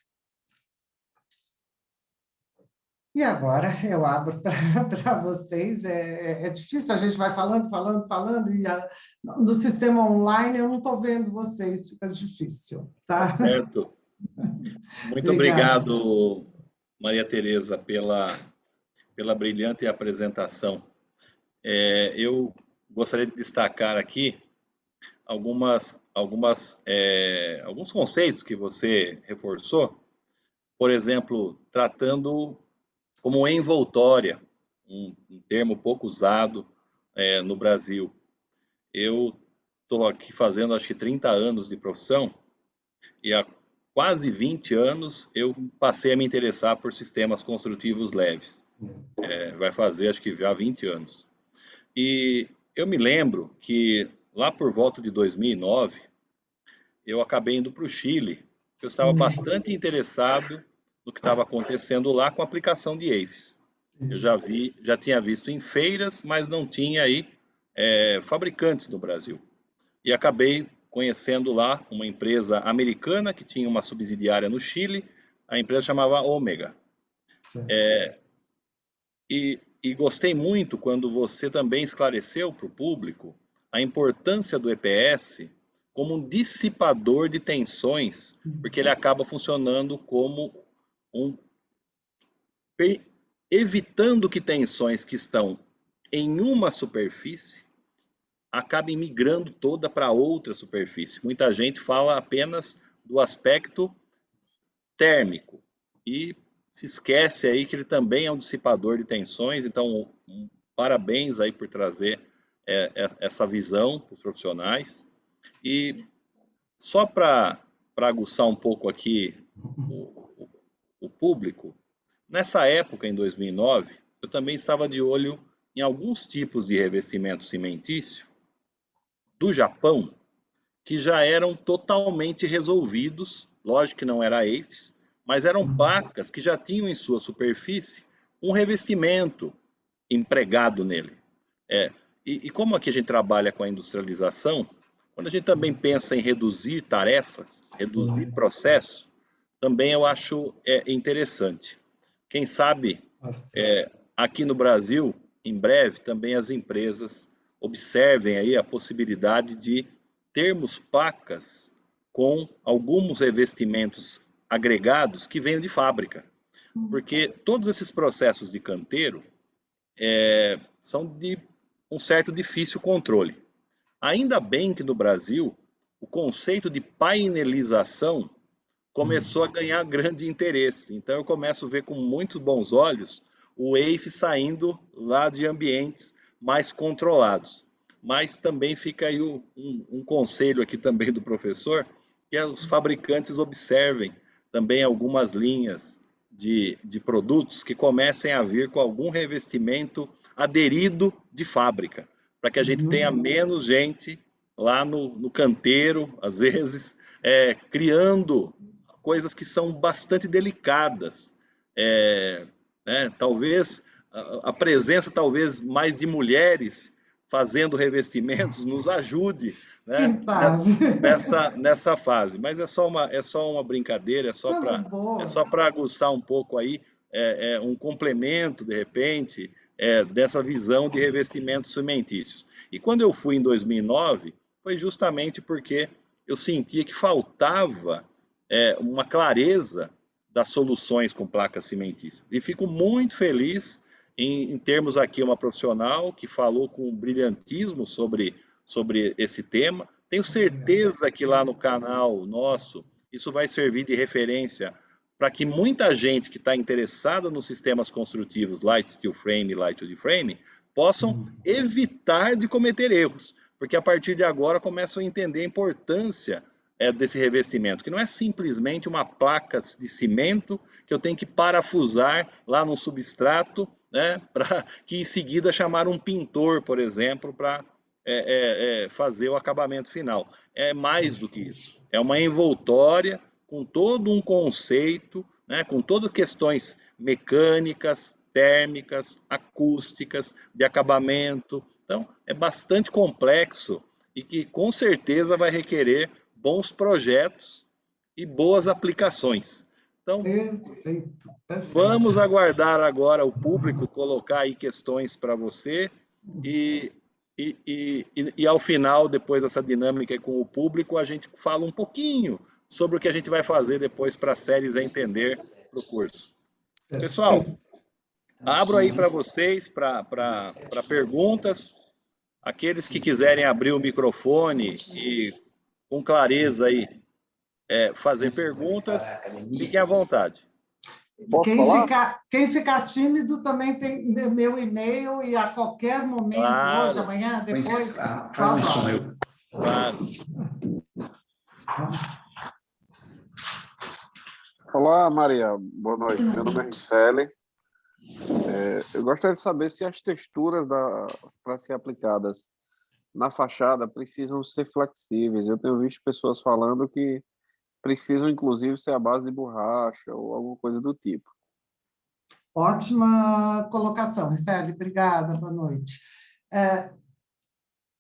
S4: E agora eu abro para vocês, é difícil, a gente vai falando, e no sistema online eu não estou vendo vocês, fica difícil. Tá?
S1: Certo. Muito obrigado, Maria Tereza, pela brilhante apresentação. Eu gostaria de destacar aqui alguns conceitos que você reforçou, por exemplo, tratando como envoltória, um termo pouco usado no Brasil. Eu estou aqui fazendo, acho que 30 anos de profissão, e há quase 20 anos eu passei a me interessar por sistemas construtivos leves. Vai fazer, acho que já 20 anos. E eu me lembro que lá por volta de 2009, eu acabei indo para o Chile. Eu estava bastante interessado no que estava acontecendo lá com a aplicação de AFES. Eu já tinha visto em feiras, mas não tinha aí fabricantes no Brasil. E acabei conhecendo lá uma empresa americana que tinha uma subsidiária no Chile. A empresa chamava Ômega. E gostei muito quando você também esclareceu para o público a importância do EPS como um dissipador de tensões, porque ele acaba funcionando como evitando que tensões que estão em uma superfície acabem migrando toda para outra superfície. Muita gente fala apenas do aspecto térmico e se esquece aí que ele também é um dissipador de tensões. Então, parabéns aí por trazer essa visão para os profissionais. E só para aguçar um pouco aqui o público, nessa época, em 2009, eu também estava de olho em alguns tipos de revestimento cimentício do Japão, que já eram totalmente resolvidos. Lógico que não era AFES, mas eram placas que já tinham em sua superfície um revestimento empregado nele. E como aqui a gente trabalha com a industrialização, quando a gente também pensa em reduzir tarefas, reduzir processo, também eu acho interessante. Quem sabe, aqui no Brasil, em breve, também as empresas observem aí a possibilidade de termos placas com alguns revestimentos agregados que venham de fábrica. Porque todos esses processos de canteiro são de um certo difícil controle. Ainda bem que no Brasil o conceito de painelização começou a ganhar grande interesse. Então, eu começo a ver com muitos bons olhos o EIF saindo lá de ambientes mais controlados. Mas também fica aí um conselho aqui também do professor, que os fabricantes observem também algumas linhas de produtos que comecem a vir com algum revestimento aderido de fábrica, para que a gente tenha menos gente lá no canteiro, às vezes, criando coisas que são bastante delicadas. Né? Talvez a presença talvez mais de mulheres fazendo revestimentos nos ajude, né,
S4: Quem sabe?
S1: nessa fase. Mas é só uma brincadeira, é só para aguçar um pouco aí, um complemento, de repente, dessa visão de revestimentos cimentícios. E quando eu fui em 2009, foi justamente porque eu sentia que faltava uma clareza das soluções com placas cimentícias. E fico muito feliz em termos aqui uma profissional que falou com brilhantismo sobre esse tema. Tenho certeza que lá no canal nosso isso vai servir de referência para que muita gente que está interessada nos sistemas construtivos Light Steel Frame e Light Wood Frame possam evitar de cometer erros, porque a partir de agora começam a entender a importância desse revestimento, que não é simplesmente uma placa de cimento que eu tenho que parafusar lá no substrato, né, para que em seguida chamar um pintor, por exemplo, para fazer o acabamento final. É mais do que isso. É uma envoltória com todo um conceito, né, com todas questões mecânicas, térmicas, acústicas, de acabamento. Então, é bastante complexo e que com certeza vai requerer bons projetos e boas aplicações. Então,
S4: Perfeito, perfeito.
S1: Vamos aguardar agora o público colocar aí questões para você e ao final, depois dessa dinâmica com o público, a gente fala um pouquinho sobre o que a gente vai fazer depois para as séries a entender para o curso. Pessoal, abro aí para vocês, para perguntas. Aqueles que quiserem abrir o microfone e com clareza aí fazer perguntas, fiquem à vontade.
S2: Posso falar?
S4: Quem ficar tímido também tem meu e-mail e a qualquer momento,
S1: Claro.
S4: hoje, amanhã, depois,
S3: faz um som eu.
S1: Claro.
S2: Olá, Maria. Boa noite. Meu nome é Richelle. Eu gostaria de saber se as texturas para ser aplicadas na fachada precisam ser flexíveis. Eu tenho visto pessoas falando que precisam, inclusive, ser à base de borracha ou alguma coisa do tipo.
S4: Ótima colocação, Richelle. Obrigada, boa noite.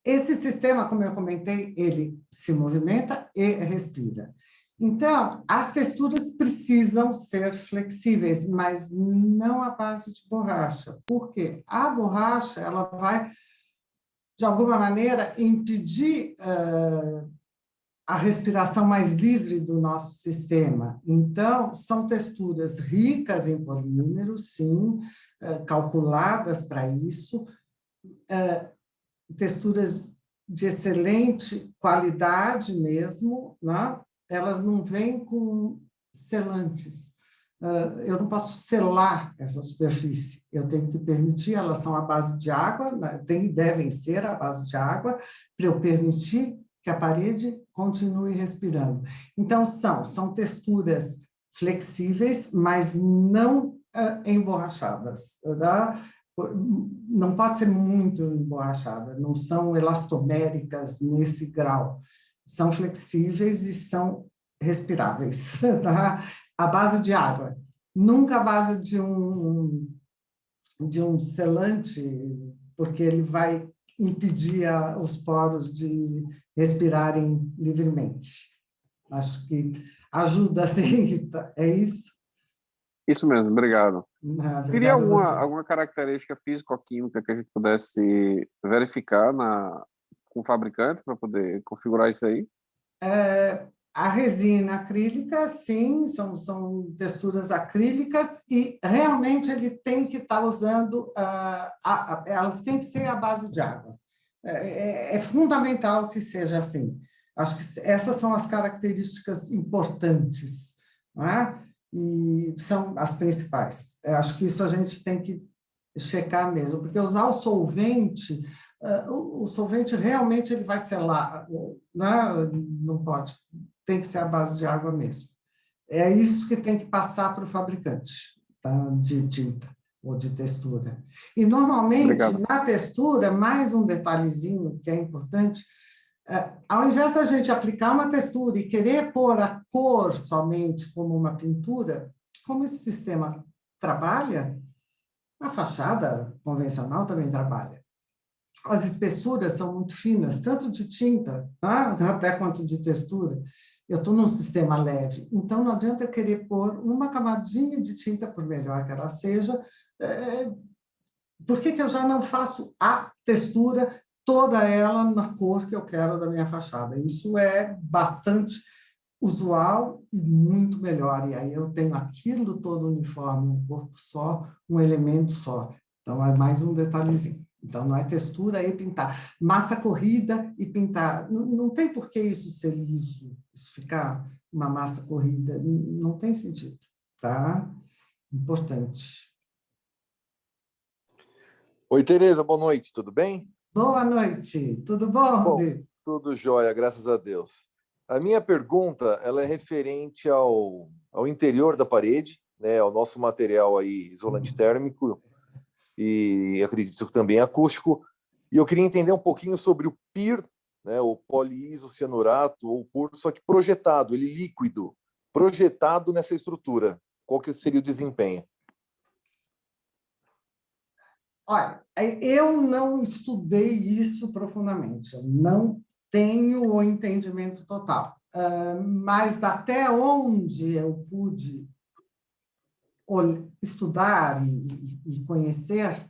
S4: Esse sistema, como eu comentei, ele se movimenta e respira. Então, as texturas precisam ser flexíveis, mas não à base de borracha. Por quê? A borracha, ela vai, de alguma maneira, impedir a respiração mais livre do nosso sistema. Então, são texturas ricas em polímeros, sim, calculadas para isso, texturas de excelente qualidade mesmo, né? Elas não vêm com selantes. Eu não posso selar essa superfície, eu tenho que permitir, elas são à base de água, devem ser à base de água, para eu permitir que a parede continue respirando. Então, são texturas flexíveis, mas não emborrachadas, tá? Não pode ser muito emborrachada, não são elastoméricas nesse grau, são flexíveis e são respiráveis, tá? À base de água, nunca à base de um selante, porque ele vai impedir os poros de respirarem livremente. Acho que ajuda, sim, é isso?
S2: Isso mesmo, obrigado. Teria
S4: Obrigada
S2: alguma característica físico-química que a gente pudesse verificar com o fabricante para poder configurar isso aí?
S4: A resina acrílica, sim, são texturas acrílicas e realmente ele tem que estar usando, elas têm que ser à base de água. É fundamental que seja assim. Acho que essas são as características importantes, não é? E são as principais. Eu acho que isso a gente tem que checar mesmo, porque usar o solvente realmente ele vai selar, né? Não pode, tem que ser a base de água mesmo. É isso que tem que passar para o fabricante, tá? De tinta ou de textura. E, normalmente,
S2: Obrigado.
S4: na textura, mais um detalhezinho que é importante, ao invés da gente aplicar uma textura e querer pôr a cor somente como uma pintura, como esse sistema trabalha, a fachada convencional também trabalha. As espessuras são muito finas, tanto de tinta, tá? Até quanto de textura. Eu estou num sistema leve, então não adianta eu querer pôr uma camadinha de tinta, por melhor que ela seja, por que eu já não faço a textura, toda ela na cor que eu quero da minha fachada? Isso é bastante usual e muito melhor, e aí eu tenho aquilo todo uniforme, um corpo só, um elemento só. Então, é mais um detalhezinho. Então, não é textura e pintar. Massa corrida e pintar. Não tem por que isso ser liso, isso ficar uma massa corrida. Não tem sentido, tá? Importante.
S3: Oi, Tereza, boa noite, tudo bem?
S4: Boa noite, tudo bom,
S3: Bom,
S4: Rodrigo?
S3: tudo jóia, graças a Deus. A minha pergunta, ela é referente ao interior da parede, né, ao nosso material aí, isolante térmico e acredito que também acústico. E eu queria entender um pouquinho sobre o PIR, né, o poliisocianurato, ou PUR, só que projetado, ele líquido, projetado nessa estrutura. Qual que seria o desempenho?
S4: Olha, eu não estudei isso profundamente, eu não tenho o entendimento total, mas até onde eu pude estudar e conhecer,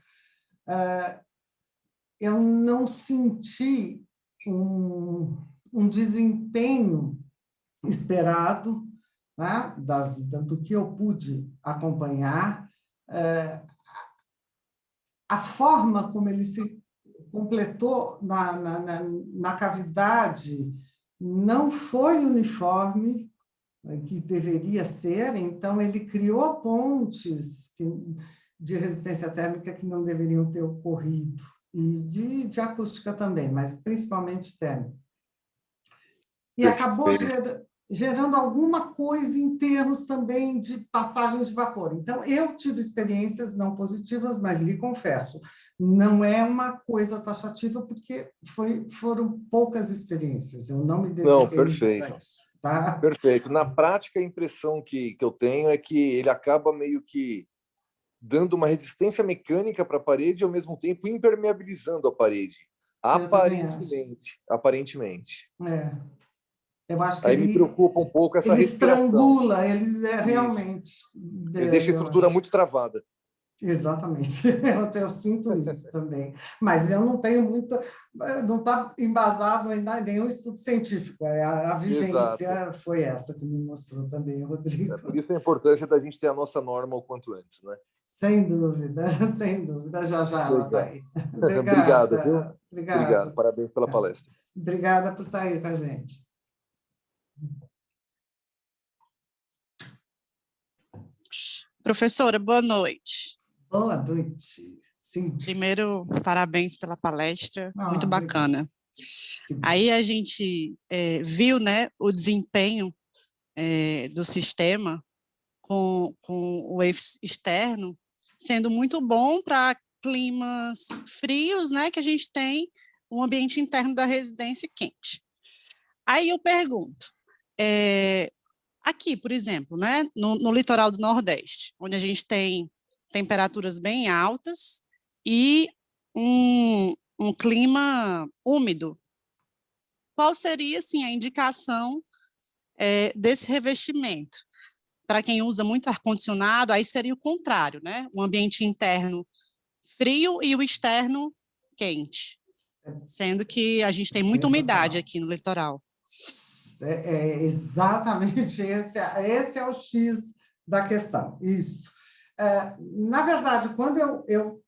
S4: eu não senti um desempenho esperado, né, do que eu pude acompanhar, a forma como ele se completou na cavidade não foi uniforme, que deveria ser, então ele criou pontes de resistência térmica que não deveriam ter ocorrido, e de acústica também, mas principalmente térmica. E acabou gerando alguma coisa em termos também de passagem de vapor. Então, eu tive experiências não positivas, mas lhe confesso, não é uma coisa taxativa, porque foram poucas experiências, eu não me
S3: Não,
S4: dediquei
S3: perfeito.
S4: a isso. Tá?
S3: Perfeito. Na prática, a impressão que eu tenho é que ele acaba meio que dando uma resistência mecânica para a parede e, ao mesmo tempo, impermeabilizando a parede.
S4: Eu também acho.
S3: Aparentemente.
S4: Eu acho que
S3: Aí me preocupa um pouco essa
S4: ele
S3: respiração.
S4: estrangula, ele
S3: Isso.
S4: realmente...
S3: Ele deixa a
S4: eu
S3: estrutura
S4: acho.
S3: muito travada.
S4: Exatamente, eu sinto isso também, mas eu não tenho muita, não está embasado em nenhum estudo científico, a vivência
S3: Exato.
S4: foi essa que me mostrou também, Rodrigo.
S3: Por isso a importância da gente ter a nossa norma o quanto antes, né?
S4: Sem dúvida, já ela está aí.
S3: Obrigado, viu? Obrigado,
S4: Obrigada.
S3: parabéns pela palestra.
S4: Obrigada por estar aí com a gente.
S5: Professora, boa noite.
S4: Boa noite. Sim.
S5: Primeiro, parabéns pela palestra, muito
S4: obrigado.
S5: bacana. Aí a gente viu, né, o desempenho do sistema com o wave externo sendo muito bom para climas frios, né, que a gente tem um ambiente interno da residência quente. Aí eu pergunto, aqui, por exemplo, né, no litoral do Nordeste, onde a gente tem temperaturas bem altas e um clima úmido, qual seria, assim, a indicação desse revestimento? Para quem usa muito ar-condicionado, aí seria o contrário, né? O ambiente interno frio e o externo quente, sendo que a gente tem muita umidade aqui no litoral.
S4: Exatamente, esse é o X da questão, isso. Na verdade, quando eu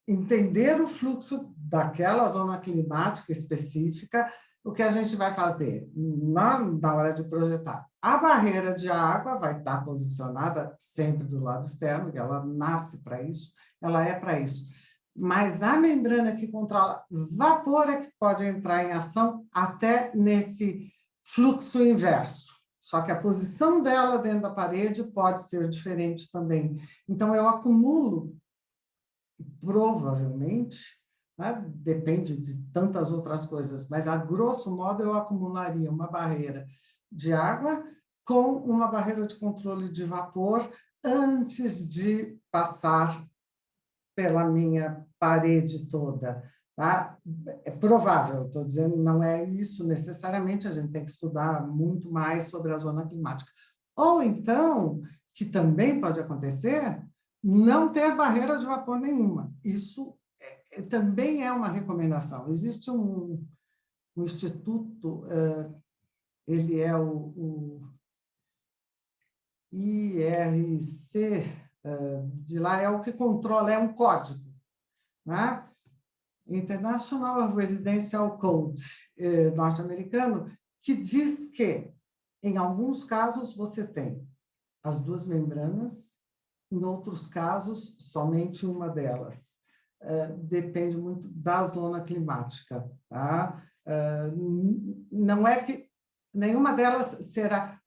S4: entender o fluxo daquela zona climática específica, o que a gente vai fazer na hora de projetar? A barreira de água vai estar posicionada sempre do lado externo, que ela nasce para isso, ela é para isso. Mas a membrana que controla vapor é que pode entrar em ação até nesse fluxo inverso. Só que a posição dela dentro da parede pode ser diferente também. Então, eu acumulo, provavelmente, né? Depende de tantas outras coisas, mas a grosso modo eu acumularia uma barreira de água com uma barreira de controle de vapor antes de passar pela minha parede toda. Tá? É provável, estou dizendo, não é isso necessariamente, a gente tem que estudar muito mais sobre a zona climática. Ou então, que também pode acontecer, não ter barreira de vapor nenhuma. Isso também é uma recomendação. Existe um instituto, ele é o IRC, de lá é o que controla, é um código, né? International Residential Code norte-americano, que diz que, em alguns casos, você tem as duas membranas, em outros casos, somente uma delas. Depende muito da zona climática. Tá? Não é que nenhuma delas será...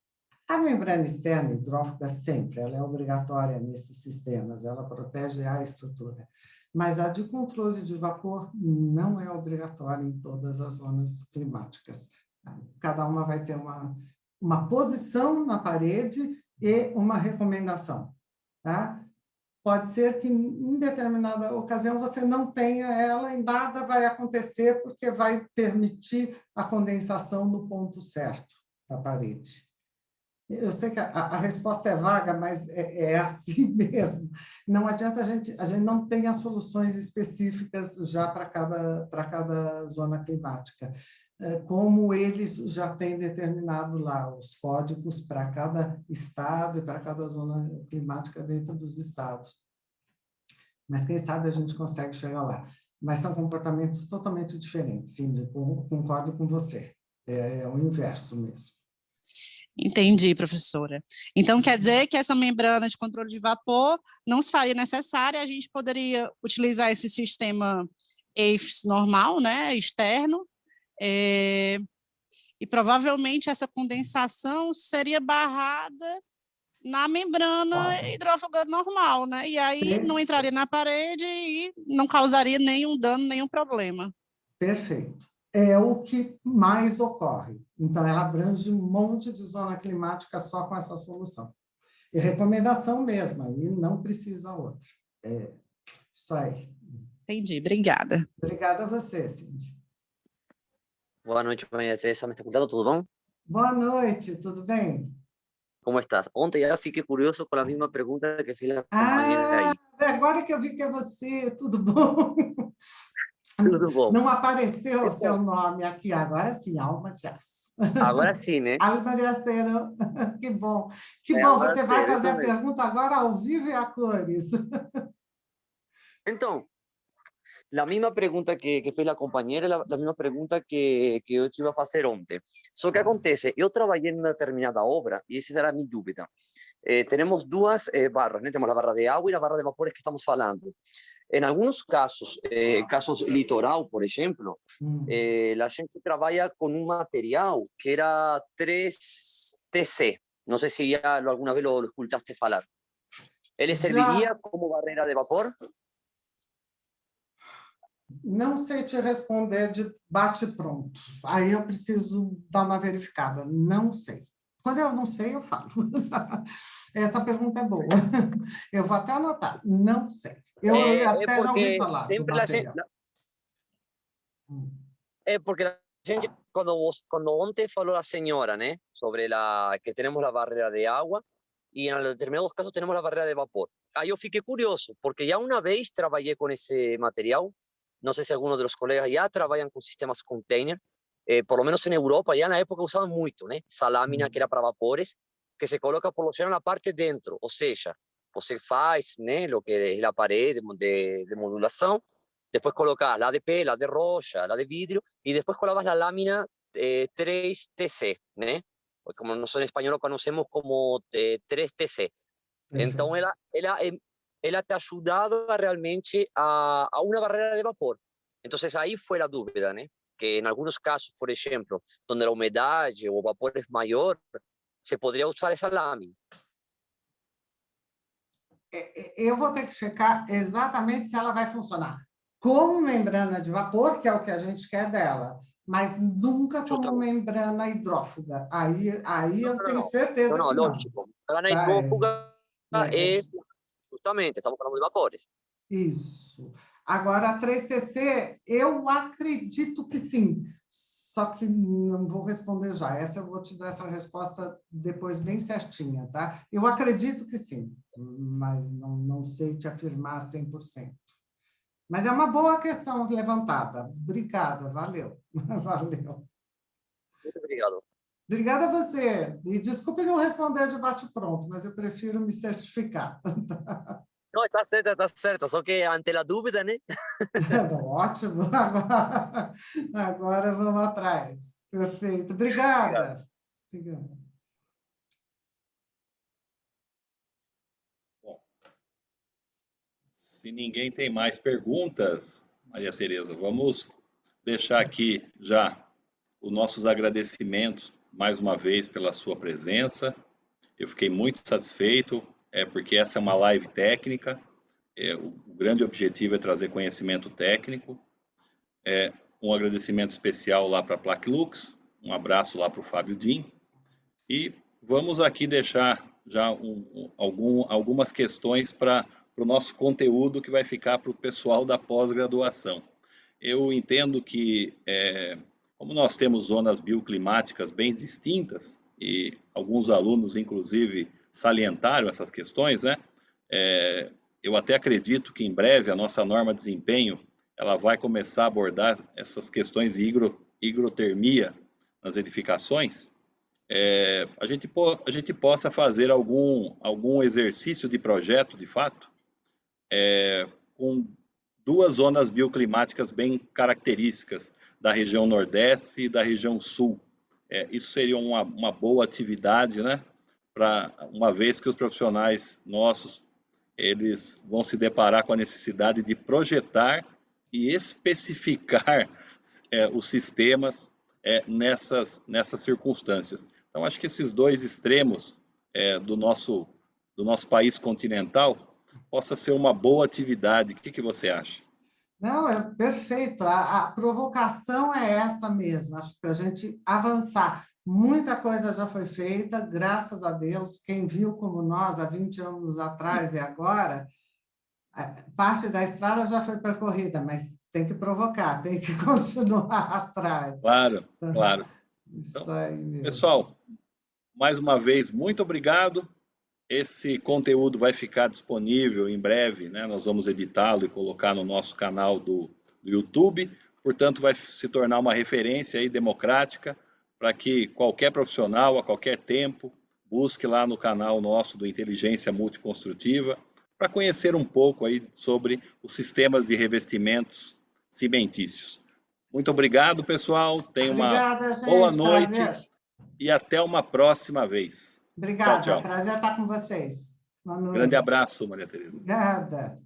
S4: A membrana externa hidrófuga sempre, ela é obrigatória nesses sistemas, ela protege a estrutura. Mas a de controle de vapor não é obrigatória em todas as zonas climáticas. Cada uma vai ter uma posição na parede e uma recomendação. Tá? Pode ser que em determinada ocasião você não tenha ela e nada vai acontecer porque vai permitir a condensação no ponto certo da parede. Eu sei que a resposta é vaga, mas é assim mesmo. Não adianta a gente não tem as soluções específicas já para cada zona climática. Como eles já têm determinado lá os códigos para cada estado e para cada zona climática dentro dos estados. Mas quem sabe a gente consegue chegar lá. Mas são comportamentos totalmente diferentes, Cindy, concordo com você. É o inverso mesmo.
S5: Entendi, professora. Então, quer dizer que essa membrana de controle de vapor não se faria necessária, a gente poderia utilizar esse sistema AFES normal, né, externo, e provavelmente essa condensação seria barrada na membrana hidrófuga normal, né? E aí não entraria na parede e não causaria nenhum dano, nenhum problema.
S4: Perfeito. É o que mais ocorre. Então, ela abrange um monte de zona climática só com essa solução. E recomendação mesmo, aí não precisa outra. É isso aí.
S5: Entendi, obrigada.
S4: Obrigada a você, Cindy.
S6: Boa noite, Maria Teresa. Me está escutando? Tudo bom?
S4: Boa noite, tudo bem?
S6: Como estás? Ontem já fiquei curioso com a mesma pergunta que fez a companheira aí.
S4: Agora que eu vi que é você, tudo bom?
S6: Tudo bom.
S4: Não apareceu o seu nome aqui, agora sim, Alma de Aço.
S6: Agora sim, né?
S4: Alma de Acero, que bom. Que bom, você vai fazer a pergunta agora ao vivo e a cores.
S6: Então, a mesma pergunta que fez a companheira, a mesma pergunta que eu tive a fazer ontem. Só que acontece, eu trabalhei em uma determinada obra, e essa era a minha dúvida. Temos duas barras, né? Temos a barra de água e a barra de vapores que estamos falando. En algunos casos, casos litoral, por ejemplo, la gente trabaja con un material que era 3TC. No sé si ya alguna vez lo escuchaste falar. ¿Ele serviría como barreira de vapor?
S4: Não sei te responder de bate-pronto. Aí eu preciso dar uma verificada. Não sei. Quando eu não sei, eu falo. Essa pergunta é boa. Eu vou até anotar. Não sei. Eu até já ouvi falar do material.
S6: Porque a gente, quando ontem falou a senhora, né, sobre que temos a barreira de água e em determinados casos temos a barreira de vapor. Aí eu fiquei curioso, porque já uma vez trabalhei com esse material. Não sei se alguns dos colegas já trabalham com sistemas container. Por lo menos em Europa, já na época usavam muito, né? Essa lâmina que era para vapores, que se coloca por lo general na parte dentro, ou seja, você faz, né, o que é a parede de modulação, depois colocas lá de pela, de rocha, lá de vidro, e depois colocas a lâmina 3TC, né? Como nós em espanhol conhecemos como 3TC. Então, ela te ajudava realmente a uma barreira de vapor. Então, aí foi a dúvida, né? Que em alguns casos, por exemplo, onde a umidade ou o vapor é maior, se poderia usar essa lâmina.
S4: Eu vou ter que checar exatamente se ela vai funcionar como membrana de vapor, que é o que a gente quer dela, mas nunca como membrana hidrófuga. Aí eu tenho certeza que não.
S6: Lógico. Membrana hidrófuga é justamente, estamos falando de vapores.
S4: Isso. Agora, a 3TC, eu acredito que sim, só que não vou responder já. Eu vou te dar essa resposta depois bem certinha, tá? Eu acredito que sim, mas não sei te afirmar 100%. Mas é uma boa questão levantada. Obrigada, valeu. Valeu.
S6: Muito obrigado.
S4: Obrigada a você. E desculpe não responder de bate-pronto, mas eu prefiro me certificar.
S6: Não, está certo. Só que ante a dúvida, né?
S4: Ótimo. Agora vamos atrás. Perfeito. Obrigada. Obrigada.
S1: Bom, se ninguém tem mais perguntas, Maria Tereza, vamos deixar aqui já os nossos agradecimentos mais uma vez pela sua presença. Eu fiquei muito satisfeito, porque essa é uma live técnica. O grande objetivo é trazer conhecimento técnico. Um agradecimento especial lá para a Placlux, um abraço lá para o Fábio Din. E vamos aqui deixar já algumas questões para o nosso conteúdo que vai ficar para o pessoal da pós-graduação. Eu entendo que, como nós temos zonas bioclimáticas bem distintas, e alguns alunos, inclusive, salientaram essas questões, né? Eu até acredito que em breve a nossa norma de desempenho ela vai começar a abordar essas questões de higrotermia nas edificações. A gente possa fazer algum exercício de projeto, de fato, com duas zonas bioclimáticas bem características da região Nordeste e da região Sul. Isso seria uma boa atividade, né? Para uma vez que os profissionais nossos eles vão se deparar com a necessidade de projetar e especificar os sistemas nessas circunstâncias. Então, acho que esses dois extremos do nosso país continental possa ser uma boa atividade. O que você acha?
S4: Não, é perfeito. A provocação é essa mesmo. Acho que para a gente avançar. Muita coisa já foi feita, graças a Deus. Quem viu como nós há 20 anos atrás e agora, parte da estrada já foi percorrida, mas tem que provocar, tem que continuar atrás.
S1: Claro, claro.
S4: Isso aí mesmo.
S1: Pessoal, mais uma vez, muito obrigado. Esse conteúdo vai ficar disponível em breve, né? Nós vamos editá-lo e colocar no nosso canal do YouTube. Portanto, vai se tornar uma referência aí democrática para que qualquer profissional, a qualquer tempo, busque lá no canal nosso do Inteligência Multiconstrutiva para conhecer um pouco aí sobre os sistemas de revestimentos cimentícios. Muito obrigado, pessoal. Tenha uma boa noite e até uma próxima vez.
S4: Obrigada,
S1: tchau, tchau.
S4: Prazer estar com vocês. Boa noite.
S1: Grande abraço, Maria Tereza.
S4: Obrigada.